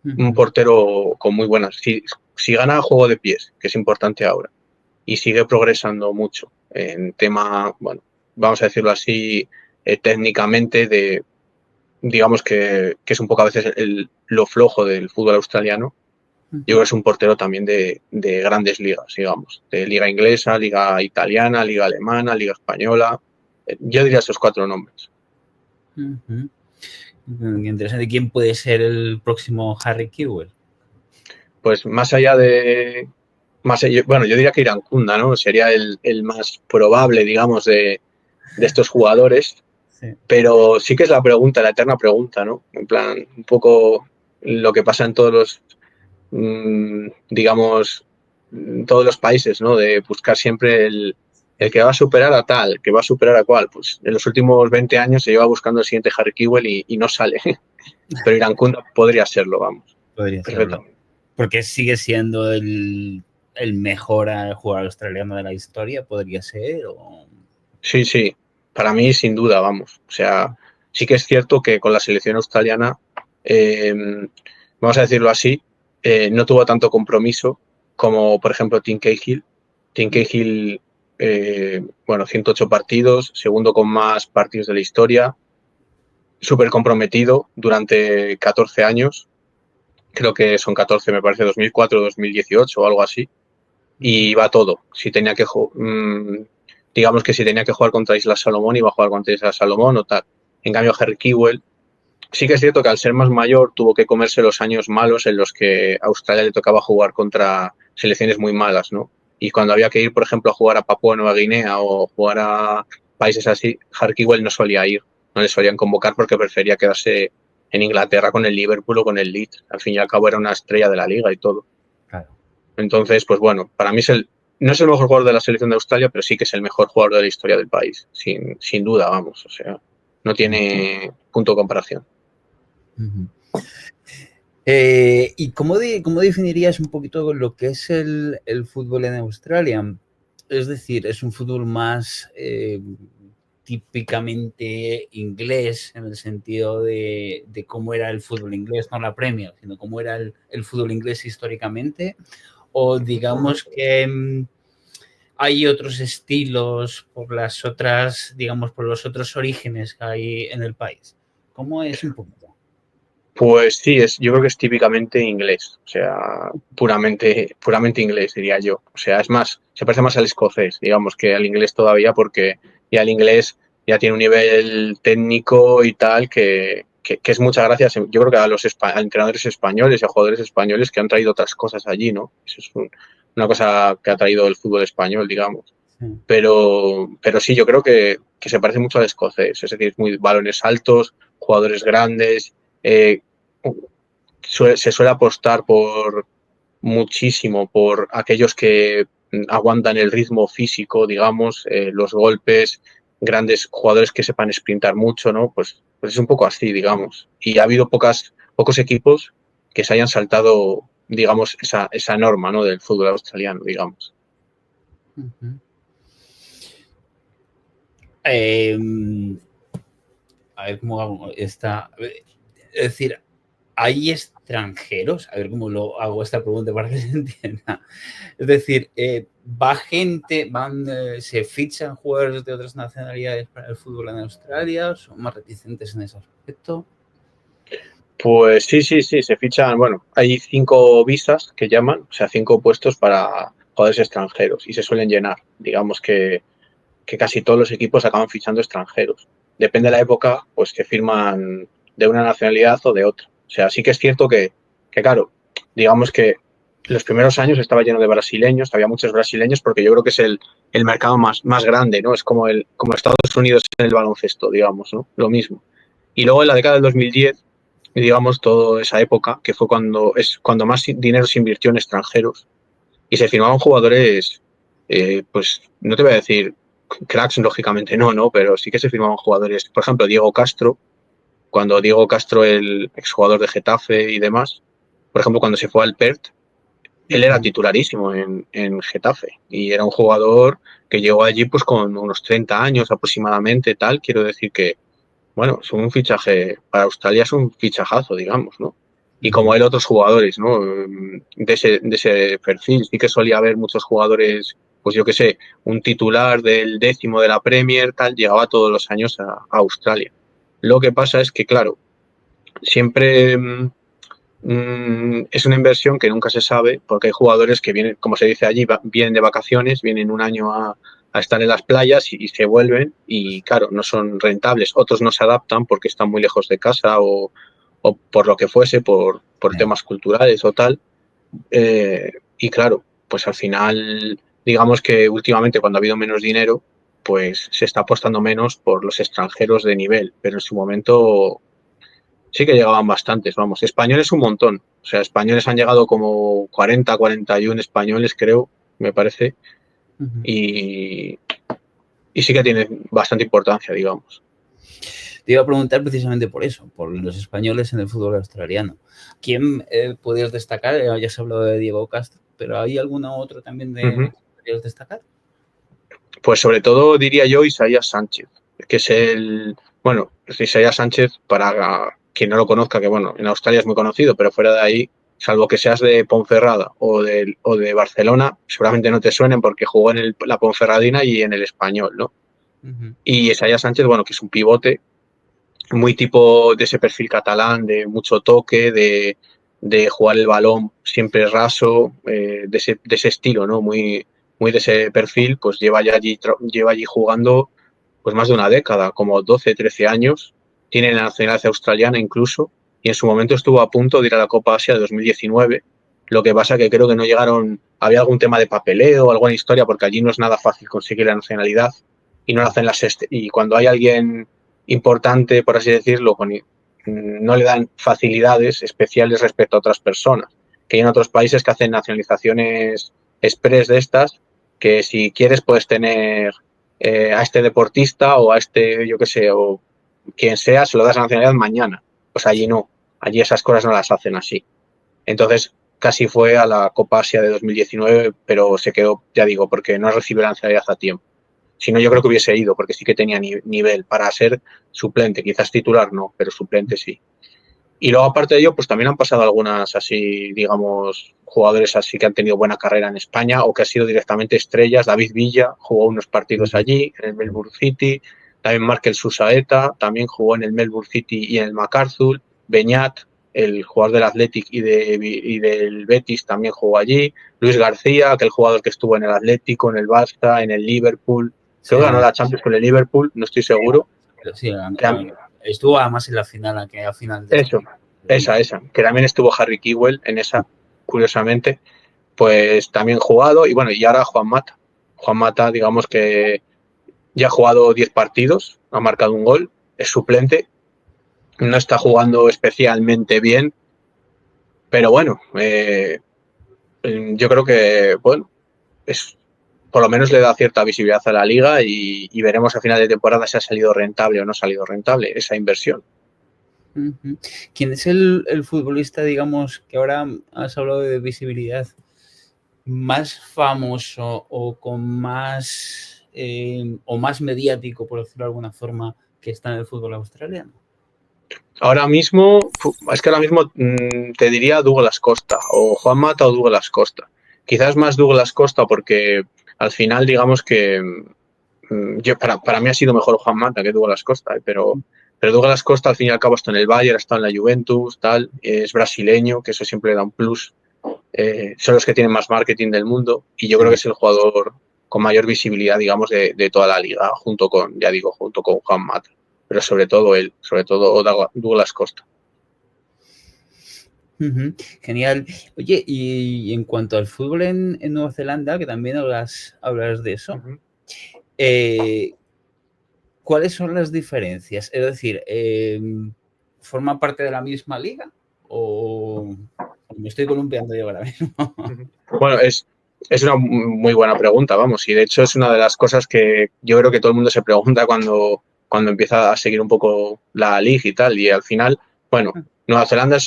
[SPEAKER 2] Un portero con muy buenas. Si gana juego de pies, que es importante ahora, y sigue progresando mucho en tema, bueno, vamos a decirlo así, técnicamente digamos que es un poco a veces lo flojo del fútbol australiano. Yo creo que es un portero también de grandes ligas, digamos, de liga inglesa, liga italiana, liga alemana, liga española. Yo diría esos 4 nombres.
[SPEAKER 1] Interesante. ¿Quién puede ser el próximo Harry Kewell?
[SPEAKER 2] Pues más allá de... bueno, yo diría que Irankunda, ¿no? Sería el más probable, digamos, de estos jugadores. Sí. Pero sí que es la pregunta, la eterna pregunta, ¿no? En plan, un poco lo que pasa en todos los, digamos, todos los países, ¿no? De buscar siempre el que va a superar a tal, que va a superar a cual. Pues en los últimos 20 años se lleva buscando el siguiente Harry Kewell y no sale. Pero Irankunda podría serlo, vamos.
[SPEAKER 1] Podría serlo. Porque sigue siendo el mejor jugador australiano de la historia, podría ser. ¿O?
[SPEAKER 2] Sí, sí. Para mí, sin duda, vamos. O sea, sí que es cierto que con la selección australiana, vamos a decirlo así, no tuvo tanto compromiso como, por ejemplo, Tim Cahill. Tim Cahill, bueno, 108 partidos, segundo con más partidos de la historia, súper comprometido durante 14 años. Creo que son 14, me parece, 2004, 2018 o algo así. Y va todo. Si tenía que digamos que si tenía que jugar contra Islas Salomón, iba a jugar contra Islas Salomón o tal. En cambio, Harry Kewell, sí que es cierto que al ser más mayor tuvo que comerse los años malos en los que a Australia le tocaba jugar contra selecciones muy malas, ¿no? Y cuando había que ir, por ejemplo, a jugar a Papúa Nueva Guinea o jugar a países así, Harry Kewell no solía ir, no le solían convocar porque prefería quedarse en Inglaterra con el Liverpool o con el Leeds. Al fin y al cabo era una estrella de la liga y todo.
[SPEAKER 1] Claro.
[SPEAKER 2] Entonces, pues bueno, para mí no es el mejor jugador de la selección de Australia, pero sí que es el mejor jugador de la historia del país, sin duda, vamos, o sea, no tiene punto de comparación.
[SPEAKER 1] ¿Y cómo definirías un poquito lo que es el fútbol en Australia? Es decir, ¿es un fútbol más típicamente inglés en el sentido de cómo era el fútbol inglés, no la Premier, sino cómo era el fútbol inglés históricamente? ¿O digamos que hay otros estilos por las otras, digamos, por los otros orígenes que hay en el país? ¿Cómo es un poquito?
[SPEAKER 2] Pues sí, yo creo que es típicamente inglés, o sea, puramente inglés, diría yo. O sea, es más, se parece más al escocés, digamos, que al inglés todavía, porque ya el inglés ya tiene un nivel técnico y tal que es muchas gracias, yo creo que a entrenadores españoles y a jugadores españoles que han traído otras cosas allí, ¿no? Eso es una cosa que ha traído el fútbol español, digamos. Sí. Pero sí, yo creo que se parece mucho al escocés, es decir, muy balones altos, jugadores grandes. Se suele apostar muchísimo por aquellos que aguantan el ritmo físico, digamos, los golpes, grandes jugadores que sepan sprintar mucho, ¿no? Pues es un poco así, digamos. Y ha habido pocos equipos que se hayan saltado, digamos, esa norma, ¿no? Del fútbol australiano, digamos.
[SPEAKER 1] A ver cómo hago esta. Es decir, ¿hay extranjeros? A ver cómo lo hago esta pregunta para que se entienda. Es decir, ¿va gente, se fichan jugadores de otras nacionalidades para el fútbol en Australia? ¿Son más reticentes en ese aspecto?
[SPEAKER 2] Pues sí, se fichan, bueno, hay 5 visas que llaman, o sea, 5 puestos para jugadores extranjeros y se suelen llenar. Digamos que casi todos los equipos acaban fichando extranjeros. Depende de la época, pues que firman de una nacionalidad o de otra. O sea, sí que es cierto que claro, digamos que los primeros años estaba lleno de brasileños, había muchos brasileños porque yo creo que es el mercado más grande, ¿no? Es como Estados Unidos en el baloncesto, digamos, ¿no? Lo mismo. Y luego en la década del 2010, digamos, toda esa época, que fue cuando más dinero se invirtió en extranjeros y se firmaban jugadores, pues no te voy a decir cracks, lógicamente no, pero sí que se firmaban jugadores, por ejemplo, Diego Castro, cuando Diego Castro, el exjugador de Getafe y demás, por ejemplo, cuando se fue al Perth, él era titularísimo en Getafe y era un jugador que llegó allí pues con unos 30 años aproximadamente, tal, quiero decir que, bueno, es un fichaje, para Australia es un fichajazo, digamos, ¿no? Y como él, otros jugadores, ¿no? De ese perfil, sí que solía haber muchos jugadores, pues yo qué sé, un titular del 10º de la Premier, tal, llegaba todos los años a Australia. Lo que pasa es que, claro, siempre es una inversión que nunca se sabe, porque hay jugadores que vienen, como se dice allí, vienen de vacaciones, vienen un año a estar en las playas y se vuelven y, claro, no son rentables. Otros no se adaptan porque están muy lejos de casa o por lo que fuese, por temas culturales o tal. Y claro, pues al final, digamos que últimamente cuando ha habido menos dinero, pues se está apostando menos por los extranjeros de nivel, pero en su momento sí que llegaban bastantes, vamos, españoles un montón, o sea, españoles han llegado como 40, 41 españoles, creo, me parece, y, y sí que tiene bastante importancia, digamos.
[SPEAKER 1] Te iba a preguntar precisamente por eso, por los españoles en el fútbol australiano. ¿Quién podrías destacar? Ya se ha hablado de Diego Castro, pero ¿hay alguno otro también
[SPEAKER 2] Uh-huh.
[SPEAKER 1] que podrías destacar?
[SPEAKER 2] Pues sobre todo diría yo Isaías Sánchez, que es bueno, Isaías Sánchez, para quien no lo conozca, que bueno, en Australia es muy conocido, pero fuera de ahí, salvo que seas de Ponferrada o de Barcelona, seguramente no te suenen porque jugó en la Ponferradina y en el Español, ¿no? Y Isaías Sánchez, bueno, que es un pivote muy tipo de ese perfil catalán, de mucho toque, de jugar el balón siempre raso, de ese estilo, ¿no? Muy de ese perfil, pues lleva allí jugando pues más de una década, como 12, 13 años, tiene la nacionalidad australiana incluso, y en su momento estuvo a punto de ir a la Copa Asia de 2019, lo que pasa que creo que no llegaron, había algún tema de papeleo o alguna historia, porque allí no es nada fácil conseguir la nacionalidad, y no lo hacen y cuando hay alguien importante, por así decirlo, no le dan facilidades especiales respecto a otras personas, que hay en otros países que hacen nacionalizaciones express de estas, que si quieres puedes tener a este deportista o a este, yo qué sé, o quien sea, se lo das la nacionalidad mañana. Pues allí no, allí esas cosas no las hacen así. Entonces casi fue a la Copa Asia de 2019, pero se quedó, ya digo, porque no recibió la nacionalidad a tiempo. Si no, yo creo que hubiese ido, porque sí que tenía nivel para ser suplente, quizás titular no, pero suplente sí. Y luego, aparte de ello, pues también han pasado algunas así, digamos, jugadores así que han tenido buena carrera en España o que han sido directamente estrellas. David Villa jugó unos partidos allí, en el Melbourne City. También Markel Susaeta, también jugó en el Melbourne City y en el MacArthur. Beñat, el jugador del Athletic y del Betis, también jugó allí. Luis García, aquel jugador que estuvo en el Atlético, en el Barça, en el Liverpool.
[SPEAKER 1] Sí,
[SPEAKER 2] Creo que ganó la Champions con el Liverpool, no estoy seguro.
[SPEAKER 1] sí, estuvo además en la final, aquella final de
[SPEAKER 2] Eso, esa, que también estuvo Harry Kewell en esa, curiosamente, pues también jugado, y bueno, y ahora Juan Mata. Juan Mata, digamos que ya ha jugado 10 partidos, ha marcado un gol, es suplente, no está jugando especialmente bien, pero bueno, yo creo que, bueno, por lo menos le da cierta visibilidad a la liga y veremos a final de temporada si ha salido rentable o no ha salido rentable esa inversión.
[SPEAKER 1] ¿Quién es el futbolista, digamos, que ahora has hablado de visibilidad, más famoso o con más mediático, por decirlo de alguna forma, que está en el fútbol australiano?
[SPEAKER 2] Ahora mismo, es que ahora mismo te diría Douglas Costa, o Juan Mata o Douglas Costa. Quizás más Douglas Costa porque al final digamos que para mí ha sido mejor Juan Mata que Douglas Costa, pero Douglas Costa al fin y al cabo está en el Bayern, está en la Juventus, tal, es brasileño, que eso siempre le da un plus. Son los que tienen más marketing del mundo y yo creo que es el jugador con mayor visibilidad, digamos, de toda la liga, junto con, ya digo, junto con Juan Mata, pero sobre todo él, sobre todo Douglas Costa.
[SPEAKER 1] Genial. Oye, y en cuanto al fútbol en Nueva Zelanda, que también hablas de eso, ¿cuáles son las diferencias? Es decir, ¿forma parte de la misma liga o me estoy columpiando yo ahora mismo?
[SPEAKER 2] Bueno, es una muy buena pregunta, vamos, y de hecho es una de las cosas que yo creo que todo el mundo se pregunta cuando empieza a seguir un poco la liga y tal, y al final, bueno, Nueva Zelanda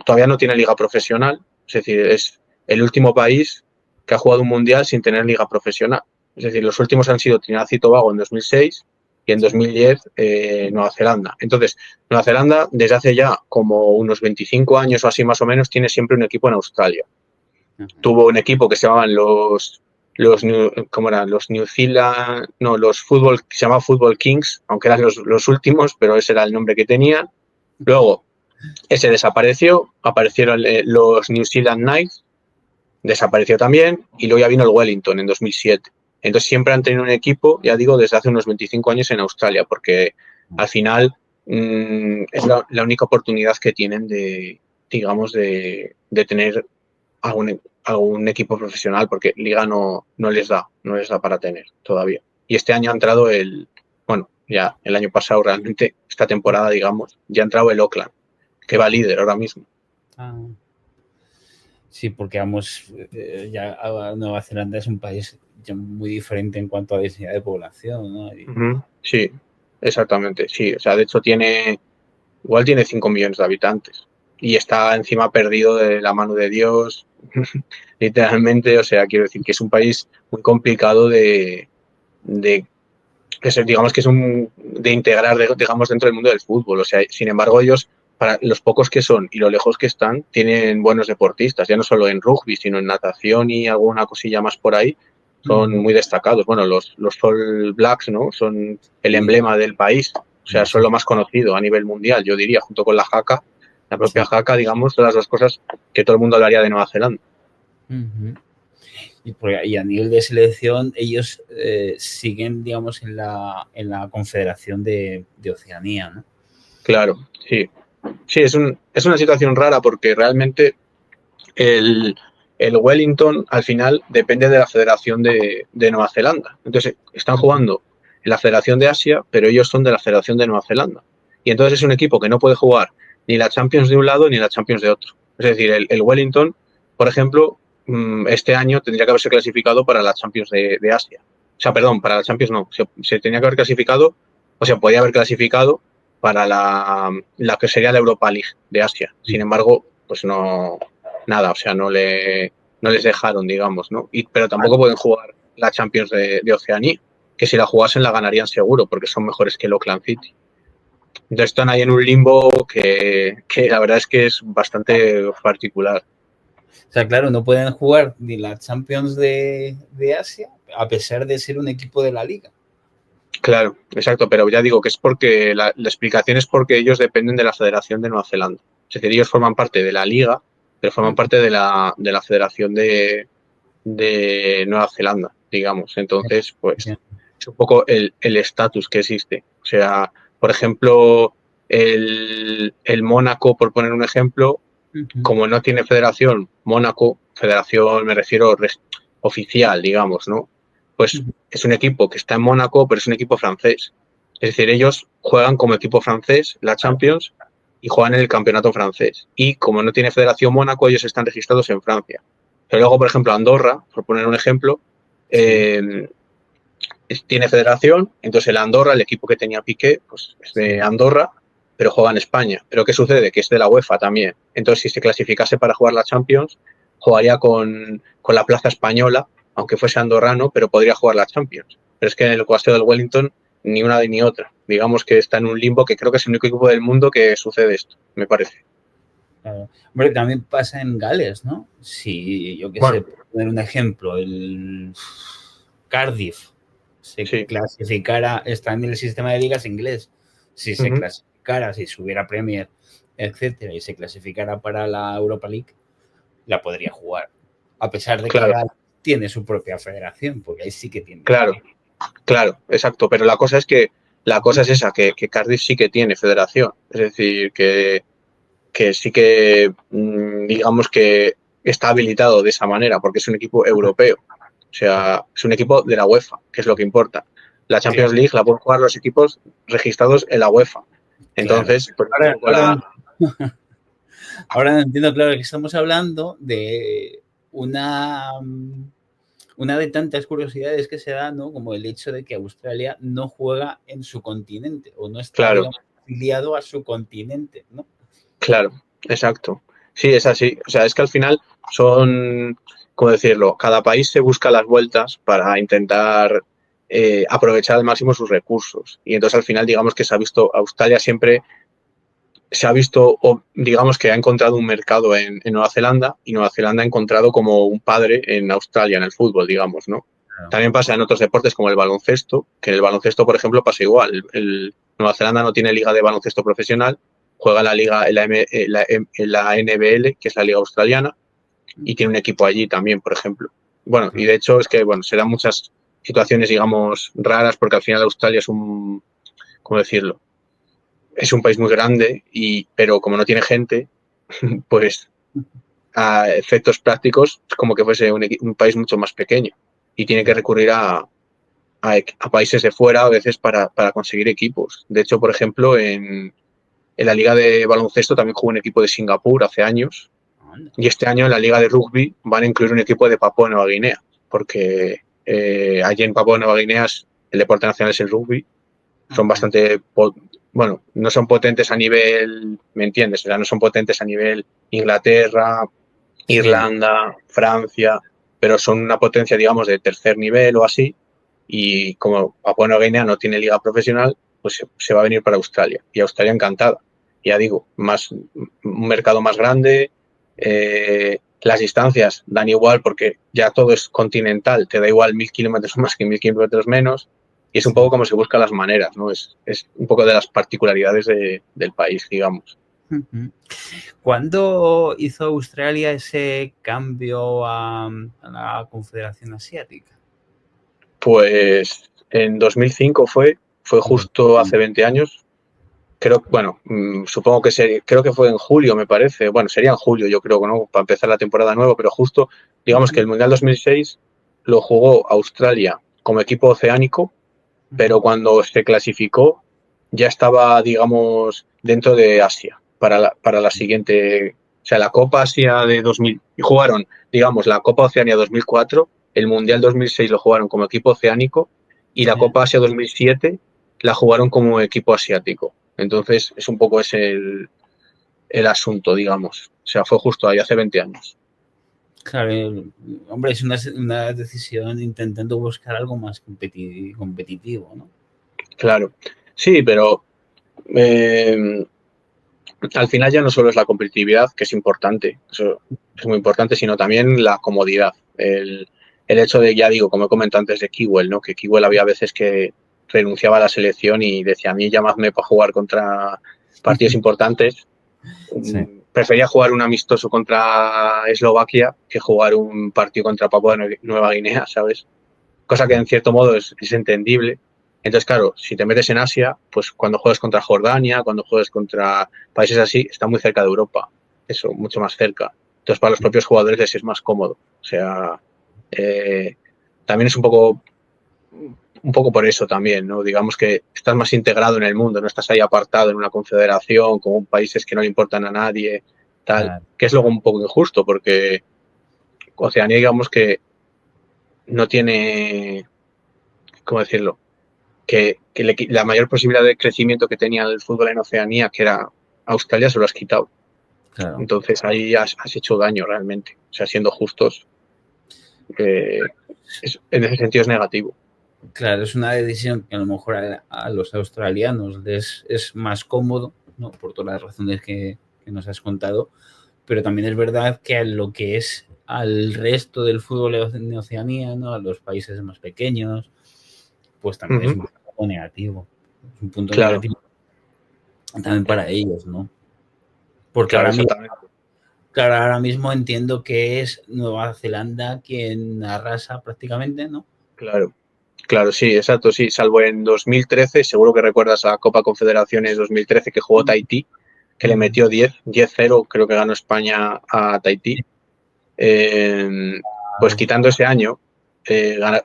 [SPEAKER 2] todavía no tiene liga profesional, es decir, es el último país que ha jugado un mundial sin tener liga profesional. Es decir, los últimos han sido Trinidad y Tobago en 2006 y en 2010 Nueva Zelanda. Entonces, Nueva Zelanda desde hace ya como unos 25 años o así más o menos tiene siempre un equipo en Australia. Tuvo un equipo que se llamaban ¿cómo eran? Los New Zealand, no, los fútbol, se llamaba Football Kings, aunque eran los últimos, pero ese era el nombre que tenían. Luego, ese desapareció, aparecieron los New Zealand Knights, desapareció también, y luego ya vino el Wellington en 2007. Entonces siempre han tenido un equipo, ya digo, desde hace unos 25 años en Australia, porque al final es la única oportunidad que tienen digamos, de tener algún equipo profesional, porque liga no les da para tener todavía. Y este año ha entrado bueno, ya el año pasado realmente, esta temporada, digamos, ya ha entrado el Auckland, que va líder ahora mismo.
[SPEAKER 1] Sí, porque vamos, ya Nueva Zelanda es un país ya muy diferente en cuanto a densidad de población, ¿no?
[SPEAKER 2] Sí, exactamente, sí. O sea, de hecho igual tiene 5 millones de habitantes y está encima perdido de la mano de Dios, literalmente. O sea, quiero decir que es un país muy complicado digamos que es de integrar, digamos, dentro del mundo del fútbol. O sea, sin embargo, ellos, para los pocos que son y lo lejos que están, tienen buenos deportistas, ya no solo en rugby, sino en natación y alguna cosilla más por ahí, son muy destacados. Bueno, los All Blacks, ¿no? Son el emblema del país. O sea, son lo más conocido a nivel mundial, yo diría, junto con la haka, la propia haka, digamos, son las dos cosas que todo el mundo hablaría de Nueva Zelanda.
[SPEAKER 1] Y a nivel de selección, ellos siguen, digamos, en la Confederación de Oceanía, ¿no?
[SPEAKER 2] Claro, sí. Sí, es una situación rara porque realmente el Wellington al final depende de la Federación de Nueva Zelanda. Entonces, están jugando en la Federación de Asia, pero ellos son de la Federación de Nueva Zelanda. Y entonces es un equipo que no puede jugar ni la Champions de un lado ni la Champions de otro. Es decir, el Wellington, por ejemplo, este año tendría que haberse clasificado para la Champions de Asia. O sea, perdón, para la Champions no. Se tenía que haber clasificado, o sea, podía haber clasificado para la que sería la Europa League de Asia. Sin embargo, pues nada, o sea, no les dejaron, digamos, ¿no? Pero tampoco pueden jugar la Champions de Oceanía, que si la jugasen la ganarían seguro, porque son mejores que el Auckland City. Entonces están ahí en un limbo que la verdad es que es bastante particular.
[SPEAKER 1] O sea, claro, no pueden jugar ni la Champions de Asia, a pesar de ser un equipo de la liga.
[SPEAKER 2] Claro, exacto, pero ya digo que es porque la explicación es porque ellos dependen de la Federación de Nueva Zelanda. Es decir, ellos forman parte de la liga, pero forman parte de la Federación de Nueva Zelanda, digamos. Entonces, pues es un poco el estatus que existe. O sea, por ejemplo, el Mónaco, por poner un ejemplo, como no tiene federación, Mónaco, federación me refiero oficial, digamos, ¿no? Pues es un equipo que está en Mónaco, pero es un equipo francés. Es decir, ellos juegan como equipo francés la Champions y juegan en el campeonato francés. Y como no tiene federación Mónaco, ellos están registrados en Francia. Pero luego, por ejemplo, Andorra, por poner un ejemplo, tiene federación, entonces el Andorra, el equipo que tenía Piqué, pues es de Andorra, pero juega en España. Pero ¿qué sucede? Que es de la UEFA también. Entonces, si se clasificase para jugar la Champions, jugaría con la plaza española, aunque fuese andorrano, pero podría jugar la Champions. Pero es que en el caso del Wellington ni una ni otra. Digamos que está en un limbo que creo que es el único equipo del mundo que sucede esto, me parece.
[SPEAKER 1] Claro. Hombre, también pasa en Gales, ¿no? Si, yo qué sé,
[SPEAKER 2] Bueno,
[SPEAKER 1] por poner un ejemplo, el Cardiff se
[SPEAKER 2] sí.
[SPEAKER 1] clasificara, está en el sistema de ligas inglés, si se
[SPEAKER 2] Uh-huh.
[SPEAKER 1] clasificara, si subiera Premier, etcétera, y se clasificara para la Europa League, la podría jugar. A pesar de que
[SPEAKER 2] Claro,
[SPEAKER 1] Gales tiene su propia federación, porque ahí sí que tiene.
[SPEAKER 2] claro, claro, exacto. Pero la cosa es esa, que Cardiff sí que tiene federación. Es decir, que sí que, digamos que está habilitado de esa manera, porque es un equipo europeo. O sea, es un equipo de la UEFA, que es lo que importa. La Champions
[SPEAKER 1] Claro,
[SPEAKER 2] League la pueden jugar los equipos registrados en la UEFA.
[SPEAKER 1] claro.
[SPEAKER 2] Entonces, pues un
[SPEAKER 1] Ahora,
[SPEAKER 2] poco
[SPEAKER 1] ahora,
[SPEAKER 2] la...
[SPEAKER 1] ahora entiendo, claro, que estamos hablando de una, una de tantas curiosidades que se da, ¿no? Como el hecho de que Australia no juega en su continente o no está,
[SPEAKER 2] Claro,
[SPEAKER 1] digamos, afiliado a su continente, ¿no?
[SPEAKER 2] claro, exacto. Sí, es así. O sea, es que al final son, ¿cómo decirlo? Cada país se busca las vueltas para intentar aprovechar al máximo sus recursos. Y entonces al final, digamos que se ha visto, Australia siempre se ha visto, o digamos que ha encontrado un mercado en Nueva Zelanda y Nueva Zelanda ha encontrado como un padre en Australia, en el fútbol, digamos, ¿no?
[SPEAKER 1] Claro.
[SPEAKER 2] También pasa en otros deportes como el baloncesto, que en el baloncesto, por ejemplo, pasa igual. Nueva Zelanda no tiene liga de baloncesto profesional, juega la liga en la NBL, que es la liga australiana, y tiene un equipo allí también, por ejemplo. Bueno, y de hecho es que, bueno, se dan muchas situaciones, digamos, raras, porque al final Australia es un, ¿cómo decirlo? Es un país muy grande, pero como no tiene gente, pues a efectos prácticos es como que fuese un país mucho más pequeño y tiene que
[SPEAKER 1] Claro.
[SPEAKER 2] recurrir a países de fuera a veces para conseguir equipos. De hecho, por ejemplo, en la liga de baloncesto también jugó un equipo de Singapur hace años
[SPEAKER 1] Anda.
[SPEAKER 2] y este año en la liga de rugby van a incluir un equipo de Papúa Nueva Guinea porque allí en Papúa Nueva Guinea el deporte nacional es el rugby. Son
[SPEAKER 1] Ajá.
[SPEAKER 2] bastante, bueno, no son potentes a nivel, ¿me entiendes? O sea, no son potentes a nivel Inglaterra,
[SPEAKER 1] Sí.
[SPEAKER 2] Irlanda, Francia, pero son una potencia, digamos, de tercer nivel o así. Y como Papua Nueva Guinea no tiene liga profesional, pues se va a venir para Australia. Y Australia encantada. Ya digo, un mercado más grande, las distancias dan igual porque ya todo es continental, te da igual 1.000 kilómetros más que 1.000 kilómetros menos. Y es un poco
[SPEAKER 1] Sí.
[SPEAKER 2] como se buscan las maneras, ¿no? Es un poco de las particularidades del país, digamos.
[SPEAKER 1] Ujú. ¿Cuándo hizo Australia ese cambio a la Confederación Asiática?
[SPEAKER 2] Pues en 2005 fue justo hace 20 años. Creo, bueno, supongo que creo que fue en julio, me parece. Bueno, sería en julio, yo creo, ¿no? Para empezar la temporada nueva, pero justo, digamos que
[SPEAKER 1] Ujú,
[SPEAKER 2] el Mundial 2006 lo jugó Australia como equipo oceánico,
[SPEAKER 1] ujú.
[SPEAKER 2] pero cuando se clasificó ya estaba, digamos, dentro de Asia para la siguiente, o sea, la Copa Asia de 2000, y jugaron, digamos, la Copa Oceanía 2004, el Mundial 2006 lo jugaron como equipo oceánico y la
[SPEAKER 1] Sí.
[SPEAKER 2] Copa Asia 2007 la jugaron como equipo asiático. Entonces, es un poco ese el asunto, digamos. O sea, fue justo ahí hace 20 años.
[SPEAKER 1] Claro, hombre, es una decisión intentando buscar algo más competitivo, ¿no?
[SPEAKER 2] Claro. Sí, pero eh, al final ya no solo es la competitividad, que es importante, eso es muy importante, sino también la comodidad. El hecho de, ya digo, como he comentado antes de Kewell, ¿no? Que Kewell había veces que renunciaba a la selección y decía, a mí llamadme para jugar contra partidos importantes.
[SPEAKER 1] Sí.
[SPEAKER 2] Prefería jugar un amistoso contra Eslovaquia que jugar un partido contra Papua Nueva Guinea, ¿sabes? Cosa que en cierto modo es entendible. Entonces, claro, si te metes en Asia, pues cuando juegas contra Jordania, cuando juegas contra países así, está muy cerca de Europa, eso, mucho más cerca. Entonces, para los propios jugadores les es más cómodo. O sea, eh, también es un poco por eso también, ¿no? Digamos que estás más integrado en el mundo, no estás ahí apartado en una confederación con países que no le importan a nadie, tal,
[SPEAKER 1] Claro.
[SPEAKER 2] que es luego un poco injusto porque Oceanía, digamos que no tiene, ¿cómo decirlo? La mayor posibilidad de crecimiento que tenía el fútbol en Oceanía, que era Australia, se lo has quitado.
[SPEAKER 1] Claro.
[SPEAKER 2] Entonces ahí has hecho daño realmente. O sea, siendo justos, eh, en ese sentido es negativo.
[SPEAKER 1] Claro, es una decisión que a lo mejor a los australianos es más cómodo, ¿no? Por todas las razones que nos has contado, pero también es verdad que a lo que es al resto del fútbol de Oceanía, ¿no? A los países más pequeños, pues también es un punto negativo. Es un punto
[SPEAKER 2] Claro,
[SPEAKER 1] negativo también para ellos, ¿no? Porque
[SPEAKER 2] claro, exactamente.
[SPEAKER 1] ahora mismo entiendo que es Nueva Zelanda quien arrasa prácticamente, ¿no?
[SPEAKER 2] Claro, claro, sí, exacto, sí. Salvo en 2013, seguro que recuerdas a Copa Confederaciones 2013 que jugó Tahití, que le metió 10-0, creo que ganó España a Tahití. Pues quitando ese año,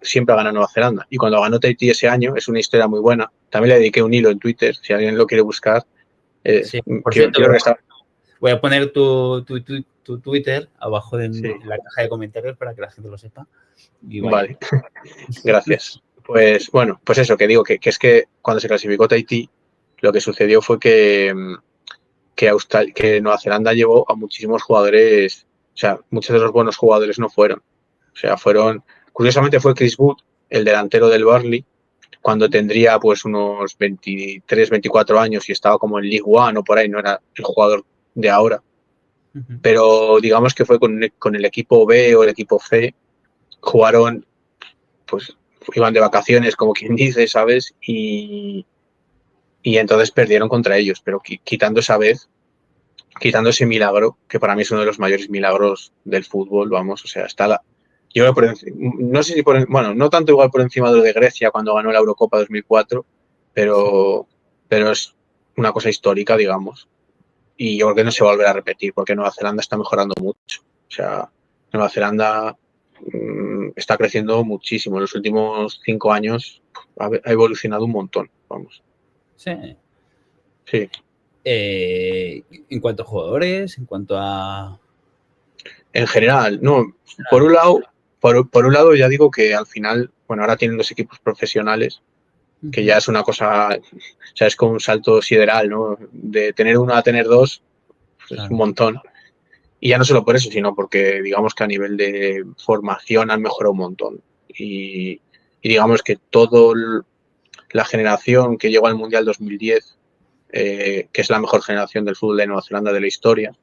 [SPEAKER 2] siempre gana Nueva Zelanda. Y cuando ganó Tahití ese año, es una historia muy buena. También le dediqué un hilo en Twitter, si alguien lo quiere buscar.
[SPEAKER 1] Sí, por
[SPEAKER 2] Quiero,
[SPEAKER 1] cierto,
[SPEAKER 2] quiero restar-
[SPEAKER 1] voy a poner tu Twitter abajo
[SPEAKER 2] Sí,
[SPEAKER 1] en la caja de comentarios para que la gente lo sepa y vaya.
[SPEAKER 2] vale, gracias. Pues bueno, pues eso, que digo que es que cuando se clasificó Tahití, lo que sucedió fue que Nueva Zelanda llevó a muchísimos jugadores, o sea, muchos de los buenos jugadores no fueron. O sea, curiosamente fue Chris Wood, el delantero del Burnley, cuando tendría pues unos 23, 24 años y estaba como en League One o por ahí, no era el jugador de ahora. Pero digamos que fue con el equipo B o el equipo C, jugaron, pues iban de vacaciones, como quien dice, ¿sabes? Y entonces perdieron contra ellos, pero quitando esa vez, quitando ese milagro, que para mí es uno de los mayores milagros del fútbol, vamos, o sea, yo no sé si bueno, no tanto igual por encima de lo de Grecia cuando ganó la Eurocopa 2004, pero, pero es una cosa histórica, digamos, y yo creo que no se va a volver a repetir, porque Nueva Zelanda está mejorando mucho, o sea, Nueva Zelanda está creciendo muchísimo, en los últimos 5 años ha evolucionado un montón, vamos,
[SPEAKER 1] Sí.
[SPEAKER 2] sí.
[SPEAKER 1] En cuanto a jugadores, en cuanto a...
[SPEAKER 2] En general, no. Por un lado, por un lado ya digo que al final, bueno, ahora tienen dos equipos profesionales, que ya es una cosa, o sea, es como un salto sideral, ¿no? De tener uno a tener dos, pues es un
[SPEAKER 1] Claro.
[SPEAKER 2] montón. Y ya no solo por eso, sino porque digamos que a nivel de formación han mejorado un montón. Y digamos que toda la generación que llegó al Mundial 2010, que es la mejor generación del fútbol de Nueva Zelanda de la historia,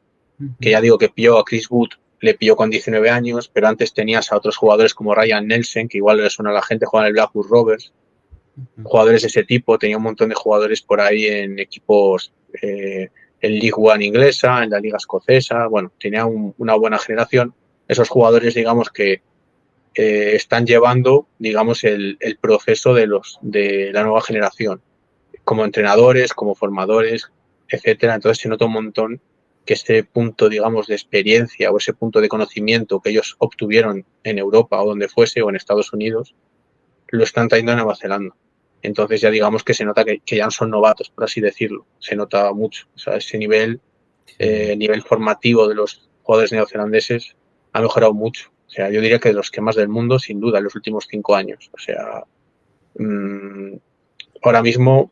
[SPEAKER 2] que ya digo que pilló a Chris Wood, le pilló con 19 años, pero antes tenías a otros jugadores como Ryan Nelson, que igual le suena a la gente, juega en el Blackburn Rovers, jugadores de ese tipo, tenía un montón de jugadores por ahí en equipos en League One inglesa, en la Liga Escocesa, bueno, tenía una buena generación. Esos jugadores, digamos, que están llevando, digamos, el proceso de la nueva generación, como entrenadores, como formadores, etcétera. Entonces se nota un montón que ese punto, digamos, de experiencia o ese punto de conocimiento que ellos obtuvieron en Europa o donde fuese o en Estados Unidos, lo están trayendo a Nueva Zelanda. Entonces ya digamos que se nota que ya no son novatos, por así decirlo. Se nota mucho. O sea, ese nivel formativo de los jugadores neozelandeses ha mejorado mucho. O sea, yo diría que de los que más del mundo, sin duda, en los últimos 5 años. O sea, ahora mismo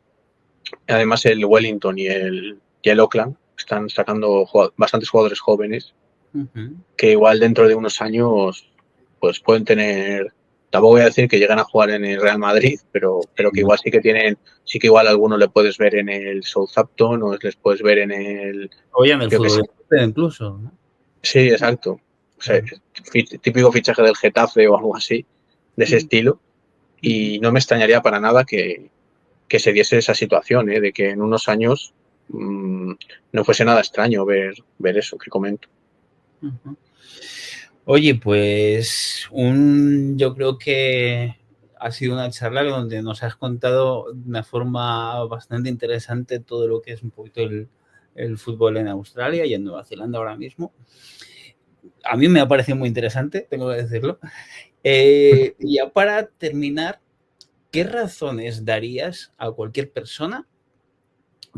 [SPEAKER 2] además, el Wellington y el Auckland están sacando bastantes jugadores jóvenes que igual dentro de unos años pues pueden tener, tampoco voy a decir que llegan a jugar en el Real Madrid, pero que
[SPEAKER 1] ¿No?
[SPEAKER 2] igual sí que igual a algunos le puedes ver en el Southampton o les puedes ver en el,
[SPEAKER 1] Oye, en el
[SPEAKER 2] yo qué
[SPEAKER 1] fútbol
[SPEAKER 2] sé.
[SPEAKER 1] incluso, ¿no?
[SPEAKER 2] Sí, exacto. O sea,
[SPEAKER 1] Claro.
[SPEAKER 2] típico fichaje del Getafe o algo así, de ese estilo. Y no me extrañaría para nada que se diese esa situación, de que en unos años no fuese nada extraño ver eso que comento.
[SPEAKER 1] Oye, pues yo creo que ha sido una charla donde nos has contado de una forma bastante interesante todo lo que es un poquito el fútbol en Australia y en Nueva Zelanda ahora mismo. A mí me ha parecido muy interesante, tengo que decirlo. Y ya para terminar, ¿qué razones darías a cualquier persona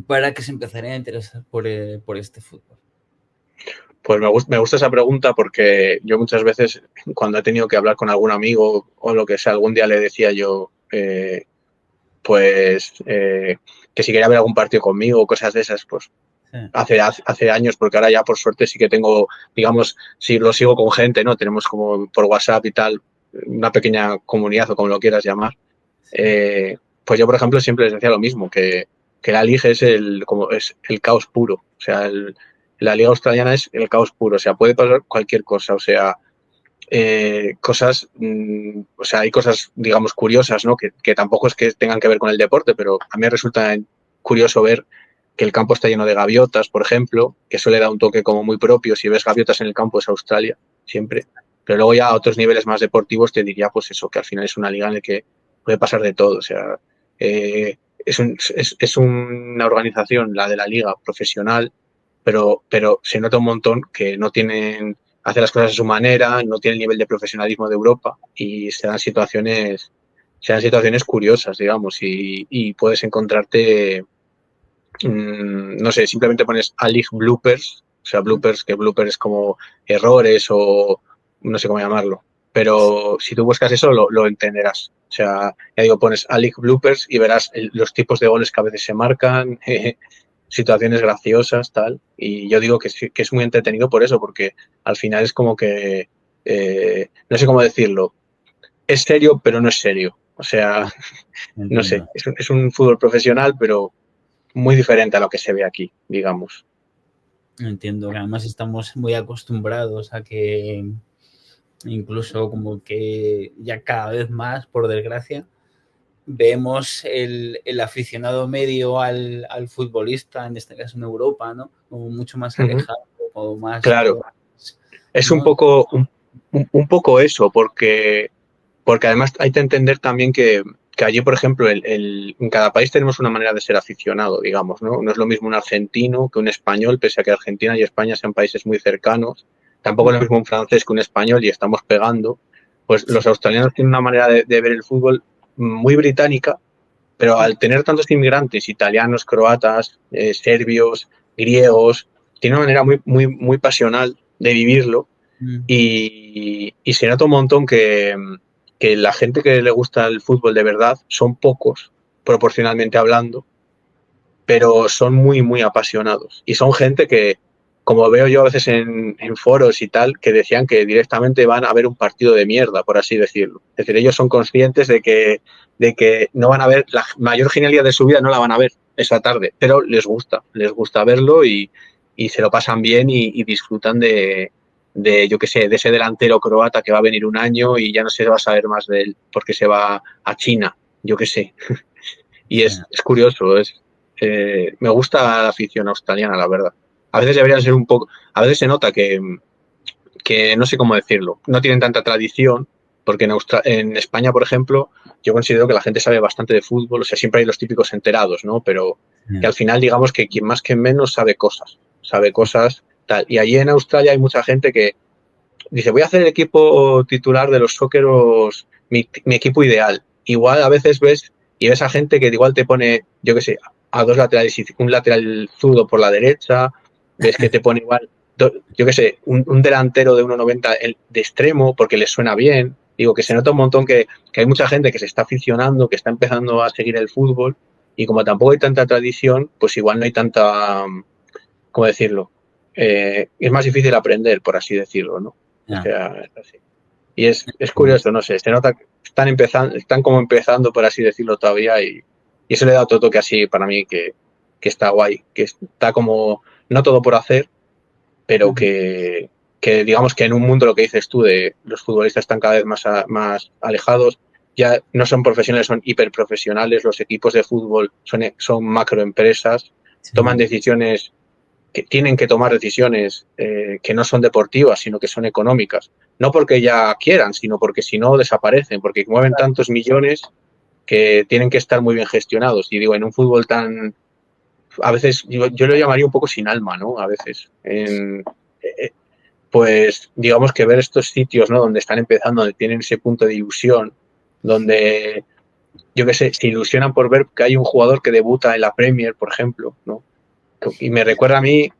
[SPEAKER 1] para que se empezara a interesar por este fútbol?
[SPEAKER 2] Pues me gusta esa pregunta porque yo muchas veces cuando he tenido que hablar con algún amigo o lo que sea, algún día le decía yo, que si quería ver algún partido conmigo o cosas de esas, pues
[SPEAKER 1] Sí.
[SPEAKER 2] hace años, porque ahora ya por suerte sí que tengo, digamos, si lo sigo con gente, ¿no? Tenemos como por WhatsApp y tal, una pequeña comunidad o como lo quieras llamar. Pues yo, por ejemplo, siempre les decía lo mismo, que la liga es el caos puro. O sea, la liga australiana es el caos puro. O sea, puede pasar cualquier cosa. O sea, o sea, hay cosas, digamos, curiosas, ¿no? Que tampoco es que tengan que ver con el deporte, pero a mí me resulta curioso ver que el campo está lleno de gaviotas, por ejemplo, que eso le da un toque como muy propio. Si ves gaviotas en el campo es Australia, siempre. Pero luego ya a otros niveles más deportivos te diría, pues eso, que al final es una liga en la que puede pasar de todo. O sea, es una organización, la de la liga, profesional, pero se nota un montón que no tienen, hace las cosas a su manera, no tiene el nivel de profesionalismo de Europa y se dan situaciones curiosas, digamos, y puedes encontrarte, no sé, simplemente pones A-League bloopers, o sea, bloopers, que blooper es como errores o no sé cómo llamarlo. Pero si tú buscas eso, lo entenderás. O sea, ya digo, pones A-League bloopers y verás los tipos de goles que a veces se marcan, situaciones graciosas, tal. Y yo digo que es muy entretenido por eso, porque al final es como que, no sé cómo decirlo, es serio, pero no es serio. O sea, no sé,
[SPEAKER 1] Entiendo.
[SPEAKER 2] es un fútbol profesional, pero muy diferente a lo que se ve aquí, digamos.
[SPEAKER 1] Entiendo que además estamos muy acostumbrados a que incluso como que ya cada vez más, por desgracia, vemos el aficionado medio al futbolista, en este caso en Europa, ¿no? Como mucho más
[SPEAKER 2] Uh-huh.
[SPEAKER 1] alejado, como más,
[SPEAKER 2] Claro, es
[SPEAKER 1] ¿no?
[SPEAKER 2] un poco eso, porque además hay que entender también que allí, por ejemplo, en cada país tenemos una manera de ser aficionado, digamos, ¿no? No es lo mismo un argentino que un español, pese a que Argentina y España sean países muy cercanos. Tampoco es lo mismo un francés que un español y estamos pegando. Pues
[SPEAKER 1] Sí.
[SPEAKER 2] los australianos tienen una manera de ver el fútbol muy británica, pero al tener tantos inmigrantes, italianos, croatas, serbios, griegos, tiene una manera muy pasional de vivirlo
[SPEAKER 1] Mm.
[SPEAKER 2] y se nota un montón que la gente que le gusta el fútbol de verdad son pocos, proporcionalmente hablando, pero son muy apasionados. Y son gente que, como veo yo a veces en foros y tal, que decían que directamente van a ver un partido de mierda, por así decirlo. Es decir, ellos son conscientes de que no van a ver, la mayor genialidad de su vida no la van a ver esa tarde, pero les gusta verlo y se lo pasan bien y disfrutan yo qué sé, de ese delantero croata que va a venir un año y ya no se va a saber más de él porque se va a China, yo qué sé. Y
[SPEAKER 1] Sí.
[SPEAKER 2] es curioso, me gusta la afición australiana, la verdad. A veces deberían ser un poco, a veces se nota que no sé cómo decirlo, no tienen tanta tradición, porque en España, por ejemplo, yo considero que la gente sabe bastante de fútbol, o sea, siempre hay los típicos enterados, ¿no? Pero que al final, digamos que quien más que menos sabe cosas, tal. Y allí en Australia hay mucha gente que dice, voy a hacer el equipo titular de los Socceros, mi equipo ideal. Igual a veces ves a gente que igual te pone, yo qué sé, a dos laterales y un lateral zurdo por la derecha, ves que te pone igual, yo qué sé, un delantero de 1,90 de extremo porque les suena bien. Digo, que se nota un montón que hay mucha gente que se está aficionando, que está empezando a seguir el fútbol y como tampoco hay tanta tradición, pues igual no hay tanta, ¿cómo decirlo? Es más difícil aprender, por así decirlo, ¿no? O
[SPEAKER 1] Ya.
[SPEAKER 2] sea, es así. Y es curioso, no sé, se nota que están como empezando, por así decirlo, todavía, y eso le da otro toque así para mí que está guay, que está como, no todo por hacer, pero que digamos que en un mundo, lo que dices tú, de los futbolistas están cada vez más alejados, ya no son profesionales, son hiperprofesionales, los equipos de fútbol son macroempresas, toman
[SPEAKER 1] Sí.
[SPEAKER 2] decisiones que tienen que tomar decisiones que no son deportivas, sino que son económicas. No porque ya quieran, sino porque si no desaparecen, porque mueven tantos millones que tienen que estar muy bien gestionados. Y digo, en un fútbol tan, a veces yo lo llamaría un poco sin alma, ¿no? A veces. Pues digamos que ver estos sitios, ¿no? Donde están empezando, donde tienen ese punto de ilusión, donde, yo qué sé, se ilusionan por ver que hay un jugador que debuta en la Premier, por ejemplo, ¿no? Y me recuerda a mí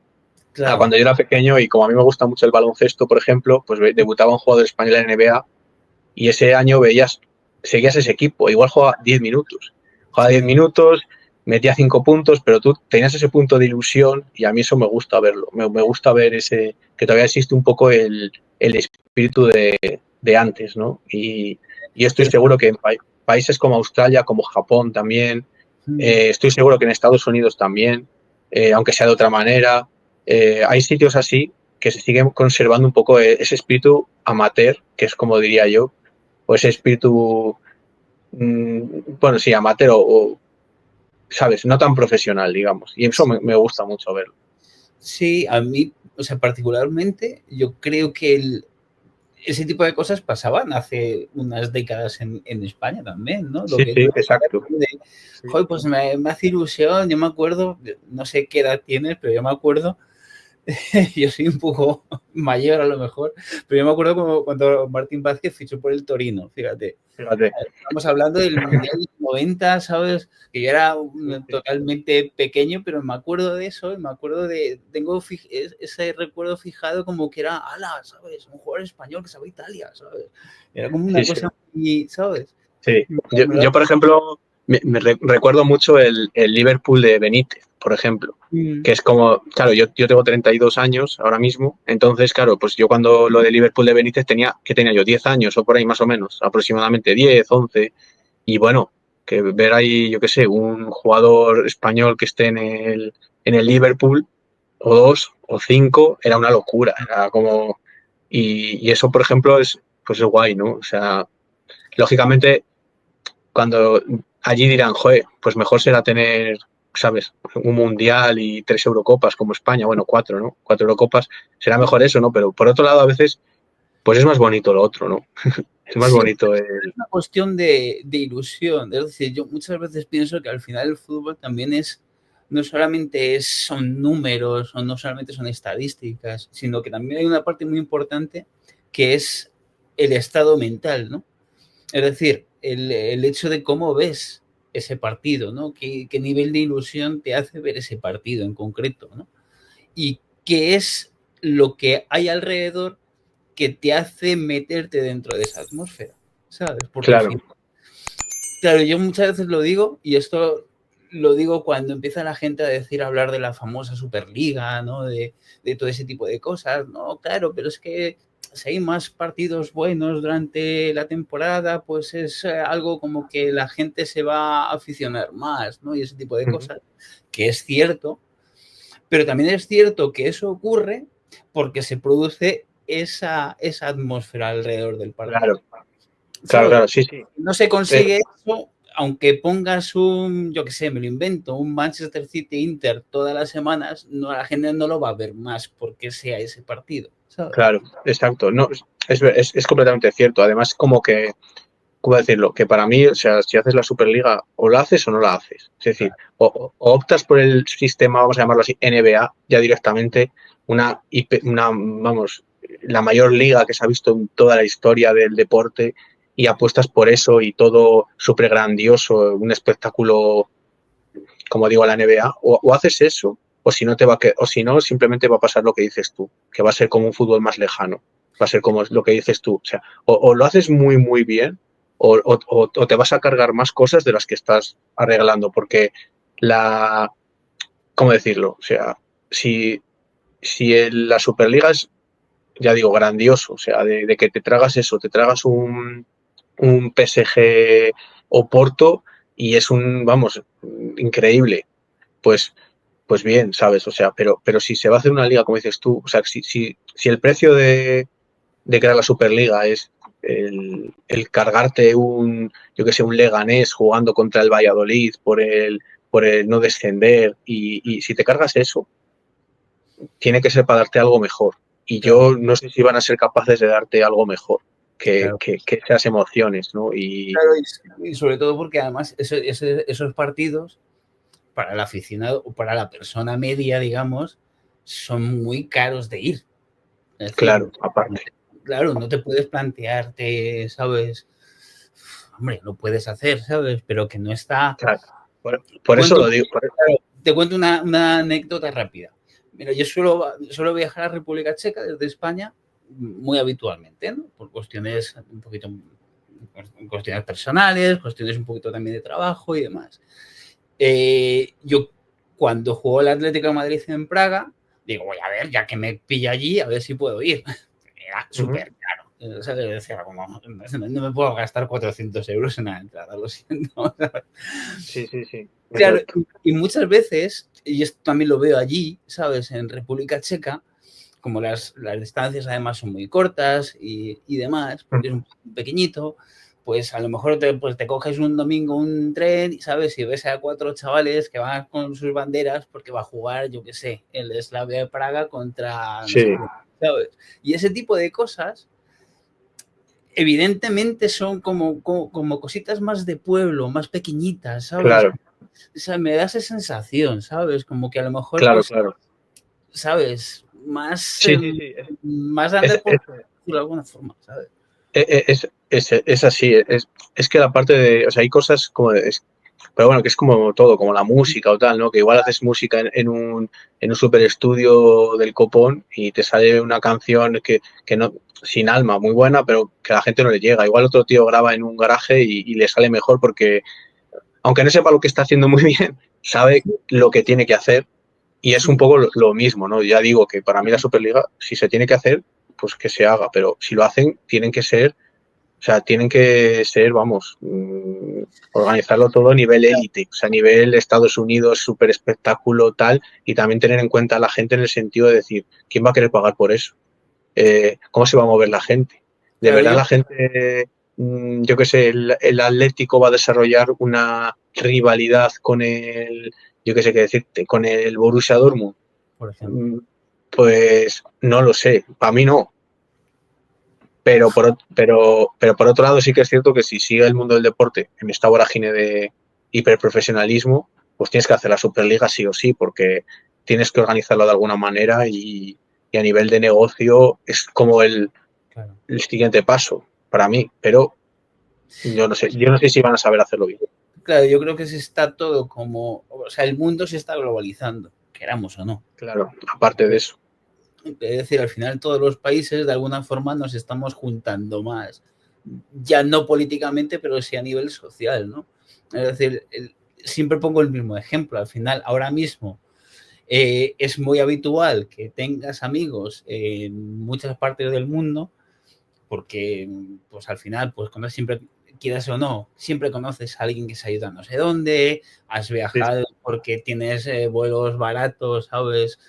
[SPEAKER 1] Claro.
[SPEAKER 2] cuando yo era pequeño y como a mí me gusta mucho el baloncesto, por ejemplo, pues debutaba un jugador español en NBA y ese año seguías ese equipo, igual jugaba 10
[SPEAKER 1] Sí.
[SPEAKER 2] minutos, metía 5 puntos, pero tú tenías ese punto de ilusión y a mí eso me gusta verlo, me gusta ver que todavía existe un poco el espíritu de antes, ¿no? Y estoy
[SPEAKER 1] Sí.
[SPEAKER 2] seguro que en países como Australia, como Japón también,
[SPEAKER 1] Mm.
[SPEAKER 2] estoy seguro que en Estados Unidos también, aunque sea de otra manera, hay sitios así que se siguen conservando un poco ese espíritu amateur, que es como diría yo, o ese espíritu, bueno, sí, amateur o, ¿sabes? No tan profesional, digamos. Y eso me gusta mucho verlo.
[SPEAKER 1] Sí, a mí, o sea, particularmente, yo creo que ese tipo de cosas pasaban hace unas décadas en España también, ¿no? Lo
[SPEAKER 2] Sí,
[SPEAKER 1] que
[SPEAKER 2] sí, exacto.
[SPEAKER 1] de,
[SPEAKER 2] Sí.
[SPEAKER 1] joder, pues me hace ilusión, yo me acuerdo, no sé qué edad tienes, pero yo me acuerdo, yo soy un poco mayor a lo mejor, pero yo me acuerdo como cuando Martín Vázquez fichó por el Torino, fíjate.
[SPEAKER 2] Fíjate.
[SPEAKER 1] Estamos hablando del Mundial de 90, ¿sabes? Que yo era
[SPEAKER 2] Sí.
[SPEAKER 1] totalmente pequeño, pero me acuerdo de eso, me acuerdo tengo ese recuerdo fijado como que era, ala, ¿sabes? Un jugador español que sabe Italia, ¿sabes? Era como una
[SPEAKER 2] Sí, sí.
[SPEAKER 1] cosa muy, ¿sabes?
[SPEAKER 2] Sí.
[SPEAKER 1] Me lo-
[SPEAKER 2] Por ejemplo, recuerdo mucho el Liverpool de Benítez, por ejemplo,
[SPEAKER 1] Mm,
[SPEAKER 2] que es como, claro, yo tengo 32 años ahora mismo, entonces, claro, pues yo cuando lo de Liverpool de Benítez ¿qué tenía yo? 10 años o por ahí más o menos, aproximadamente 10, 11, y bueno, que ver ahí, yo qué sé, un jugador español que esté en el Liverpool, o dos, o cinco, era una locura, era como, y eso, por ejemplo, pues es guay, ¿no? O sea, lógicamente cuando allí dirán, joder, pues mejor será tener, ¿sabes? Un mundial y 3 Eurocopas como España, bueno, 4, ¿no? 4 Eurocopas, será mejor eso, ¿no? Pero por otro lado, a veces, pues es más bonito lo otro, ¿no? Es más
[SPEAKER 1] Sí,
[SPEAKER 2] bonito
[SPEAKER 1] es una cuestión de ilusión. Es decir, yo muchas veces pienso que al final el fútbol también no solamente son números o no solamente son estadísticas, sino que también hay una parte muy importante que es el estado mental, ¿no? Es decir, el hecho de cómo ves ese partido, ¿no? ¿Qué nivel de ilusión te hace ver ese partido en concreto, ¿no? Y qué es lo que hay alrededor que te hace meterte dentro de esa atmósfera, ¿sabes? Porque al
[SPEAKER 2] claro.
[SPEAKER 1] final, claro, yo muchas veces lo digo, y esto lo digo cuando empieza la gente a decir, a hablar de la famosa Superliga, ¿no? De todo ese tipo de cosas, no, claro, pero es que si hay más partidos buenos durante la temporada, pues es algo como que la gente se va a aficionar más, ¿no? Y ese tipo de cosas, que es cierto, pero también es cierto que eso ocurre porque se produce esa atmósfera alrededor del partido,
[SPEAKER 2] Claro, claro,
[SPEAKER 1] ¿sabes?
[SPEAKER 2] claro, sí, sí.
[SPEAKER 1] No se
[SPEAKER 2] Eh,
[SPEAKER 1] consigue eso, aunque pongas yo qué sé, me lo invento, un Manchester City Inter todas las semanas, no, la gente no lo va a ver más porque sea ese partido, ¿sabes?
[SPEAKER 2] claro, exacto. No, es completamente cierto. Además, como que, ¿cómo decirlo? Que para mí, o sea, si haces la Superliga, o la haces o no la haces. Es decir, o optas por el sistema, vamos a llamarlo así, NBA, ya directamente, vamos, la mayor liga que se ha visto en toda la historia del deporte, y apuestas por eso y todo súper grandioso, un espectáculo, como digo, a la NBA, o haces eso, o si no o si no, simplemente va a pasar lo que dices tú, que va a ser como un fútbol más lejano, va a ser como lo que dices tú, o sea, o lo haces muy, muy bien, o te vas a cargar más cosas de las que estás arreglando, porque la, ¿cómo decirlo? O sea, si la Superliga es, ya digo, grandioso, o sea, de que te tragas eso, te tragas un PSG o Porto y es vamos, increíble, pues pues bien, ¿sabes? O sea, pero si se va a hacer una liga, como dices tú, o sea, si el precio de crear la Superliga es el cargarte yo que sé, un Leganés jugando contra el Valladolid por el no descender, y si te cargas eso, tiene que ser para darte algo mejor. Y
[SPEAKER 1] Claro,
[SPEAKER 2] yo no sé si van a ser capaces de darte algo mejor
[SPEAKER 1] claro.
[SPEAKER 2] que esas emociones, ¿no?
[SPEAKER 1] Claro, y sobre todo porque además esos partidos para el aficionado o para la persona media, digamos, son muy caros de ir. Es decir,
[SPEAKER 2] Claro, aparte.
[SPEAKER 1] claro, no te puedes plantearte, ¿sabes? Hombre, lo puedes hacer, ¿sabes? Pero que no está.
[SPEAKER 2] Claro.
[SPEAKER 1] Te
[SPEAKER 2] Por eso
[SPEAKER 1] cuento,
[SPEAKER 2] lo digo.
[SPEAKER 1] claro, te cuento una anécdota rápida. Mira, yo suelo viajar a República Checa desde España muy habitualmente, ¿no? Por cuestiones un poquito, cuestiones personales, cuestiones un poquito también de trabajo y demás. Yo cuando jugó el Atlético de Madrid en Praga, digo, voy a ver, ya que me pilla allí, a ver si puedo ir. Era
[SPEAKER 2] Ujú.
[SPEAKER 1] súper caro. O sea, que decía, como, no me puedo gastar 400 euros en una entrada, lo siento.
[SPEAKER 2] Sí, sí, sí.
[SPEAKER 1] Claro,
[SPEAKER 2] Exacto.
[SPEAKER 1] y muchas veces, y esto también lo veo allí, ¿sabes? En República Checa, como las distancias además son muy cortas y demás, porque es un pequeñito, pues a lo mejor pues te coges un domingo un tren, ¿sabes? Y ves a 4 chavales que van con sus banderas porque va a jugar, yo qué sé, el Slavia de Praga contra no
[SPEAKER 2] Sí,
[SPEAKER 1] sé quién, ¿sabes? Y ese tipo de cosas, evidentemente son como cositas más de pueblo, más pequeñitas, ¿sabes?
[SPEAKER 2] claro,
[SPEAKER 1] O sea, me da esa sensación, ¿sabes? Como que a lo mejor,
[SPEAKER 2] claro,
[SPEAKER 1] pues,
[SPEAKER 2] claro.
[SPEAKER 1] ¿sabes? Más,
[SPEAKER 2] Sí, sí, sí.
[SPEAKER 1] más
[SPEAKER 2] Es,
[SPEAKER 1] grande por
[SPEAKER 2] es,
[SPEAKER 1] decirlo de alguna forma, ¿sabes?
[SPEAKER 2] es así. Es que la parte de, o sea, hay cosas como, pero bueno, que es como todo, como la música o tal, ¿no? Que igual haces música en un super estudio del copón y te sale una canción que no, sin alma, muy buena, pero que a la gente no le llega. Igual otro tío graba en un garaje y le sale mejor porque, aunque no sepa lo que está haciendo muy bien, sabe lo que tiene que hacer. Y es un
[SPEAKER 1] Sí,
[SPEAKER 2] poco lo mismo, ¿no? Ya digo que para mí la Superliga, si se tiene que hacer, pues que se haga, pero si lo hacen, tienen que ser, vamos, organizarlo todo a nivel élite, o sea, a nivel Estados Unidos, súper espectáculo, tal, y también tener en cuenta a la gente en el sentido de decir, ¿quién va a querer pagar por eso? ¿Cómo se va a mover la gente? ¿De
[SPEAKER 1] claro,
[SPEAKER 2] verdad
[SPEAKER 1] yo,
[SPEAKER 2] la gente, yo qué sé, el Atlético va a desarrollar una rivalidad con yo qué sé qué decirte, con el Borussia Dortmund?
[SPEAKER 1] por ejemplo,
[SPEAKER 2] Mm, Pues no lo sé, para mí no. Pero por otro lado sí que es cierto que si sigue el mundo del deporte en esta vorágine de hiperprofesionalismo, pues tienes que hacer la Superliga sí o sí, porque tienes que organizarlo de alguna manera y a nivel de negocio es como
[SPEAKER 1] claro.
[SPEAKER 2] el siguiente paso para mí, pero yo no sé si van a saber hacerlo bien.
[SPEAKER 1] Claro, yo creo que se está todo como, o sea, el mundo se está globalizando, queramos o no.
[SPEAKER 2] Claro, aparte de eso.
[SPEAKER 1] Es decir, al final todos los países de alguna forma nos estamos juntando más, ya no políticamente, pero sí a nivel social, ¿no? Es decir, siempre pongo el mismo ejemplo, al final ahora mismo es muy habitual que tengas amigos en muchas partes del mundo porque pues al final, pues cuando siempre quieras o no, siempre conoces a alguien que se ayuda no sé dónde, has
[SPEAKER 2] Sí,
[SPEAKER 1] viajado porque tienes vuelos baratos, ¿sabes?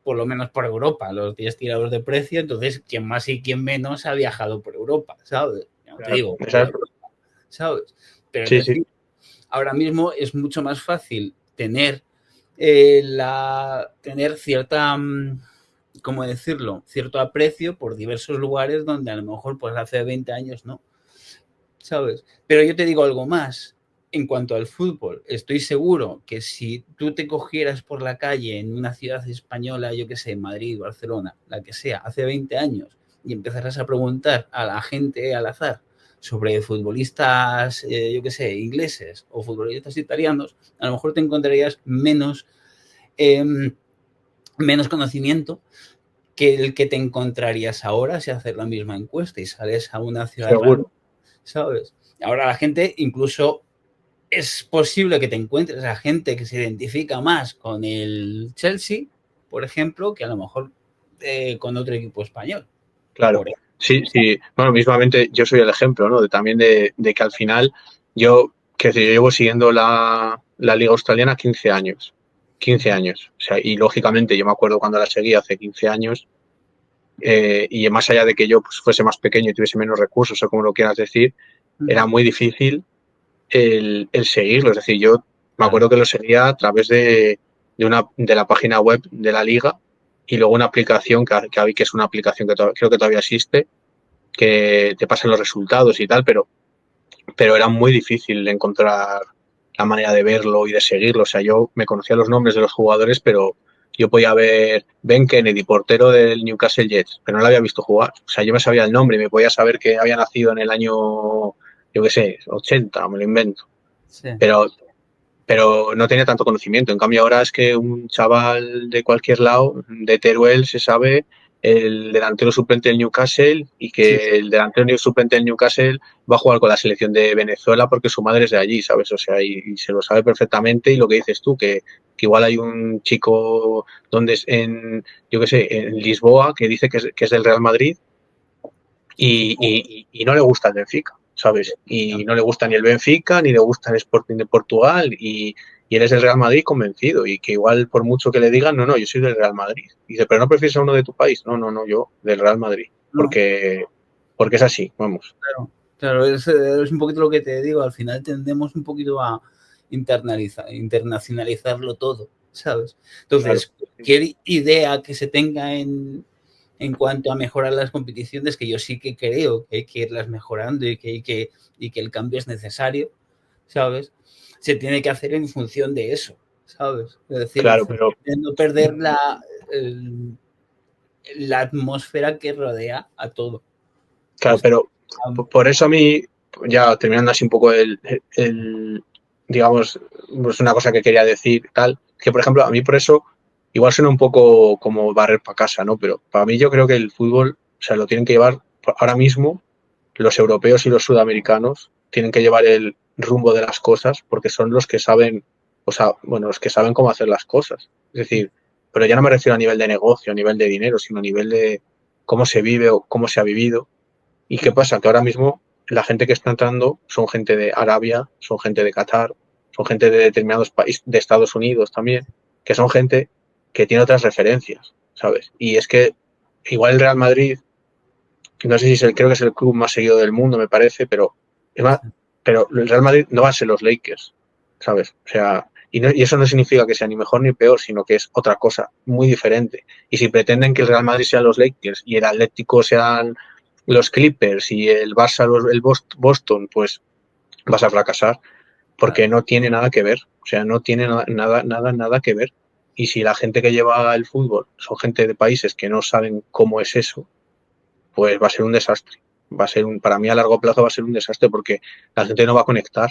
[SPEAKER 1] Por lo menos por Europa, los 10 tirados de precio, entonces quien más y quien menos ha viajado por Europa, ¿sabes? Ya no te
[SPEAKER 2] claro,
[SPEAKER 1] digo,
[SPEAKER 2] exacto.
[SPEAKER 1] ¿sabes? Pero es
[SPEAKER 2] Sí, sí,
[SPEAKER 1] decir, ahora mismo es mucho más fácil tener tener cierta, ¿cómo decirlo? Cierto aprecio por diversos lugares donde a lo mejor pues hace 20 años no, ¿sabes? Pero yo te digo algo más. En cuanto al fútbol, estoy seguro que si tú te cogieras por la calle en una ciudad española, yo qué sé, Madrid, Barcelona, la que sea, hace 20 años, y empezaras a preguntar a la gente al azar sobre futbolistas, yo qué sé, ingleses o futbolistas italianos, a lo mejor te encontrarías eh, menos conocimiento que el que te encontrarías ahora si haces la misma encuesta y sales a una ciudad random,
[SPEAKER 2] seguro.
[SPEAKER 1] ¿sabes? Ahora la gente incluso es posible que te encuentres a gente que se identifica más con el Chelsea, por ejemplo, que a lo mejor con otro equipo español.
[SPEAKER 2] Claro,
[SPEAKER 1] Por
[SPEAKER 2] sí, sí. Bueno, mismamente yo soy el ejemplo, ¿no? También de que al final yo llevo siguiendo la Liga Australiana 15 años. 15 años. O sea, y lógicamente yo me acuerdo cuando la seguí hace 15 años, y más allá de que yo pues, fuese más pequeño y tuviese menos recursos o como lo quieras decir, era muy difícil el seguirlo. Es decir, yo me
[SPEAKER 1] claro,
[SPEAKER 2] acuerdo que lo seguía a través de la página web de la liga y luego una aplicación que es una aplicación que creo que todavía existe, que te pasan los resultados y tal, pero era muy difícil encontrar la manera de verlo y de seguirlo. O sea, yo me conocía los nombres de los jugadores, pero yo podía ver Ben Kennedy, portero del Newcastle Jets, pero no lo había visto jugar. O sea, yo me sabía el nombre y me podía saber que había nacido en el año, yo qué sé, 80, me lo invento.
[SPEAKER 1] sí.
[SPEAKER 2] Pero no tenía tanto conocimiento. En cambio, ahora es que un chaval de cualquier lado, de Teruel, se sabe el delantero suplente del Newcastle y
[SPEAKER 1] Sí,
[SPEAKER 2] que el delantero suplente del Newcastle va a jugar con la selección de Venezuela porque su madre es de allí, ¿sabes? O sea, y se lo sabe perfectamente. Y lo que dices tú, que igual hay un chico donde es yo qué sé, en Lisboa, que dice que es del Real Madrid y no le gusta el Benfica, ¿sabes? Y no le gusta ni el Benfica, ni le gusta el Sporting de Portugal, y él es del Real Madrid convencido, y que igual por mucho que le digan, no, yo soy del Real Madrid. Y dice, pero no prefieres a uno de tu país. No, yo del Real Madrid,
[SPEAKER 1] No,
[SPEAKER 2] porque es así, vamos.
[SPEAKER 1] claro, es un poquito lo que te digo, al final tendemos un poquito a internacionalizarlo todo, ¿sabes? Entonces,
[SPEAKER 2] Claro.
[SPEAKER 1] cualquier idea que se tenga en cuanto a mejorar las competiciones, que yo sí que creo que hay que irlas mejorando y que el cambio es necesario, ¿sabes? Se tiene que hacer en función de eso, ¿sabes? Es decir, en
[SPEAKER 2] Claro,
[SPEAKER 1] función
[SPEAKER 2] pero
[SPEAKER 1] de no perder la atmósfera que rodea a todo.
[SPEAKER 2] claro, pero por eso a mí, ya terminando así un poco digamos, pues una cosa que quería decir, tal, que por ejemplo, a mí por eso, igual suena un poco como barrer para casa, ¿no? Pero para mí yo creo que el fútbol, o sea, lo tienen que llevar ahora mismo los europeos y los sudamericanos, tienen que llevar el rumbo de las cosas porque son los que saben, o sea, bueno, los que saben cómo hacer las cosas. Es decir, pero ya no me refiero a nivel de negocio, a nivel de dinero, sino a nivel de cómo se vive o cómo se ha vivido. ¿Y qué pasa? Que ahora mismo la gente que está entrando son gente de Arabia, son gente de Qatar, son gente de determinados países, de Estados Unidos también, que son gente que tiene otras referencias, ¿sabes? Y es que igual el Real Madrid, no sé si es creo que es el club más seguido del mundo, me parece, pero, pero el Real Madrid no va a ser los Lakers, ¿sabes? O sea, y eso no significa que sea ni mejor ni peor, sino que es otra cosa muy diferente. Y si pretenden que el Real Madrid sea los Lakers y el Atlético sean los Clippers y el Barça el Boston, pues vas a fracasar porque no tiene nada que ver. O sea, no tiene nada que ver. Y si la gente que lleva el fútbol son gente de países que no saben cómo es eso, pues va a ser un desastre. Para mí a largo plazo va a ser un desastre porque la gente no va a conectar.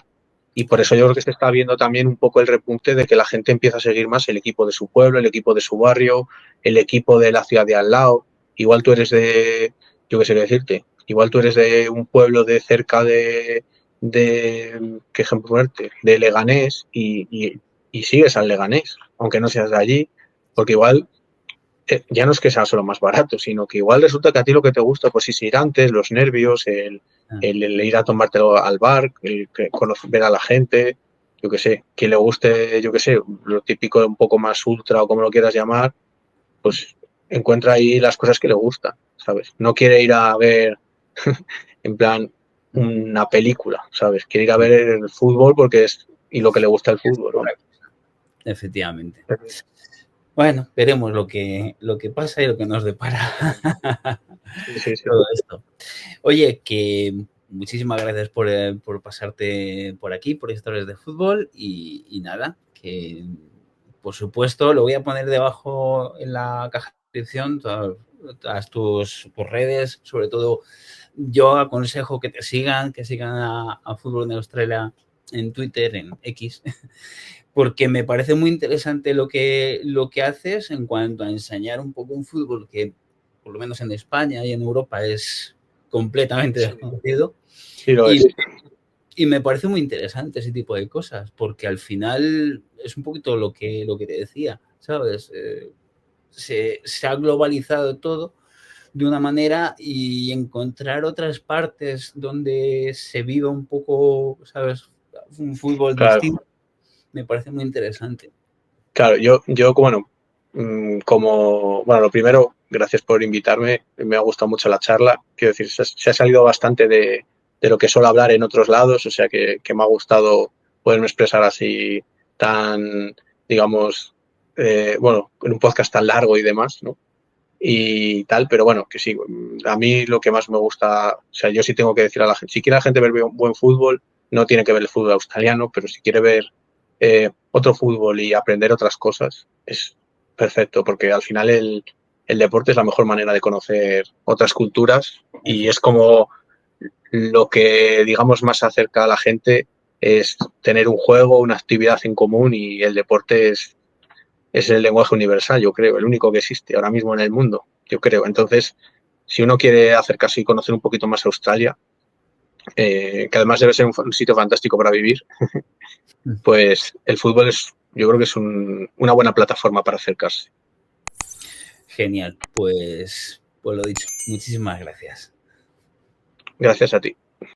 [SPEAKER 2] Y por eso yo creo que se está viendo también un poco el repunte de que la gente empieza a seguir más el equipo de su pueblo, el equipo de su barrio, el equipo de la ciudad de al lado. Igual tú eres yo qué sé qué decirte, igual tú eres de un pueblo de cerca qué ejemplo fuerte, de Leganés y sigues al Leganés, aunque no seas de allí, porque igual ya no es que sea solo más barato, sino que igual resulta que a ti lo que te gusta pues es ir antes, los nervios, el ir a tomártelo al bar, ver a la gente, yo qué sé, quien le guste, yo qué sé, lo típico un poco más ultra o como lo quieras llamar, pues encuentra ahí las cosas que le gustan, ¿sabes? No quiere ir a ver, en plan, una película, ¿sabes? Quiere ir a ver el fútbol porque y lo que le gusta el fútbol, ¿no?
[SPEAKER 1] Efectivamente. Bueno, veremos lo que pasa y lo que nos depara
[SPEAKER 2] Sí.
[SPEAKER 1] todo esto. Oye, que muchísimas gracias por pasarte por aquí, por Historias de Fútbol y nada, que por supuesto lo voy a poner debajo en la caja de descripción, todas tus redes, sobre todo yo aconsejo que sigan a Fútbol en Australia en Twitter, en X, porque me parece muy interesante lo que haces en cuanto a enseñar un poco un fútbol que, por lo menos en España y en Europa, es completamente desconocido.
[SPEAKER 2] Sí, lo es.
[SPEAKER 1] Y me parece muy interesante ese tipo de cosas, porque al final es un poquito lo que te decía, ¿sabes? Se ha globalizado todo de una manera y encontrar otras partes donde se viva un poco, ¿sabes? Un fútbol
[SPEAKER 2] Claro.
[SPEAKER 1] distinto, me parece muy interesante.
[SPEAKER 2] Claro, yo bueno, bueno, lo primero, gracias por invitarme, me ha gustado mucho la charla, quiero decir, se ha salido bastante de lo que suelo hablar en otros lados, o sea que me ha gustado poderme expresar así tan, digamos, bueno, en un podcast tan largo y demás, ¿no? Y tal, pero bueno, que sí, a mí lo que más me gusta, o sea, yo sí tengo que decir a la gente, si quiere la gente ver buen fútbol, no tiene que ver el fútbol australiano, pero si quiere ver otro fútbol y aprender otras cosas, es perfecto, porque al final el deporte es la mejor manera de conocer otras culturas y es como lo que, digamos, más acerca a la gente es tener un juego, una actividad en común y el deporte es el lenguaje universal, yo creo, el único que existe ahora mismo en el mundo, yo creo. Entonces, si uno quiere acercarse y conocer un poquito más Australia, que además debe ser un sitio fantástico para vivir, pues el fútbol yo creo que es una buena plataforma para acercarse.
[SPEAKER 1] Genial, pues lo dicho, muchísimas gracias.
[SPEAKER 2] Gracias a ti.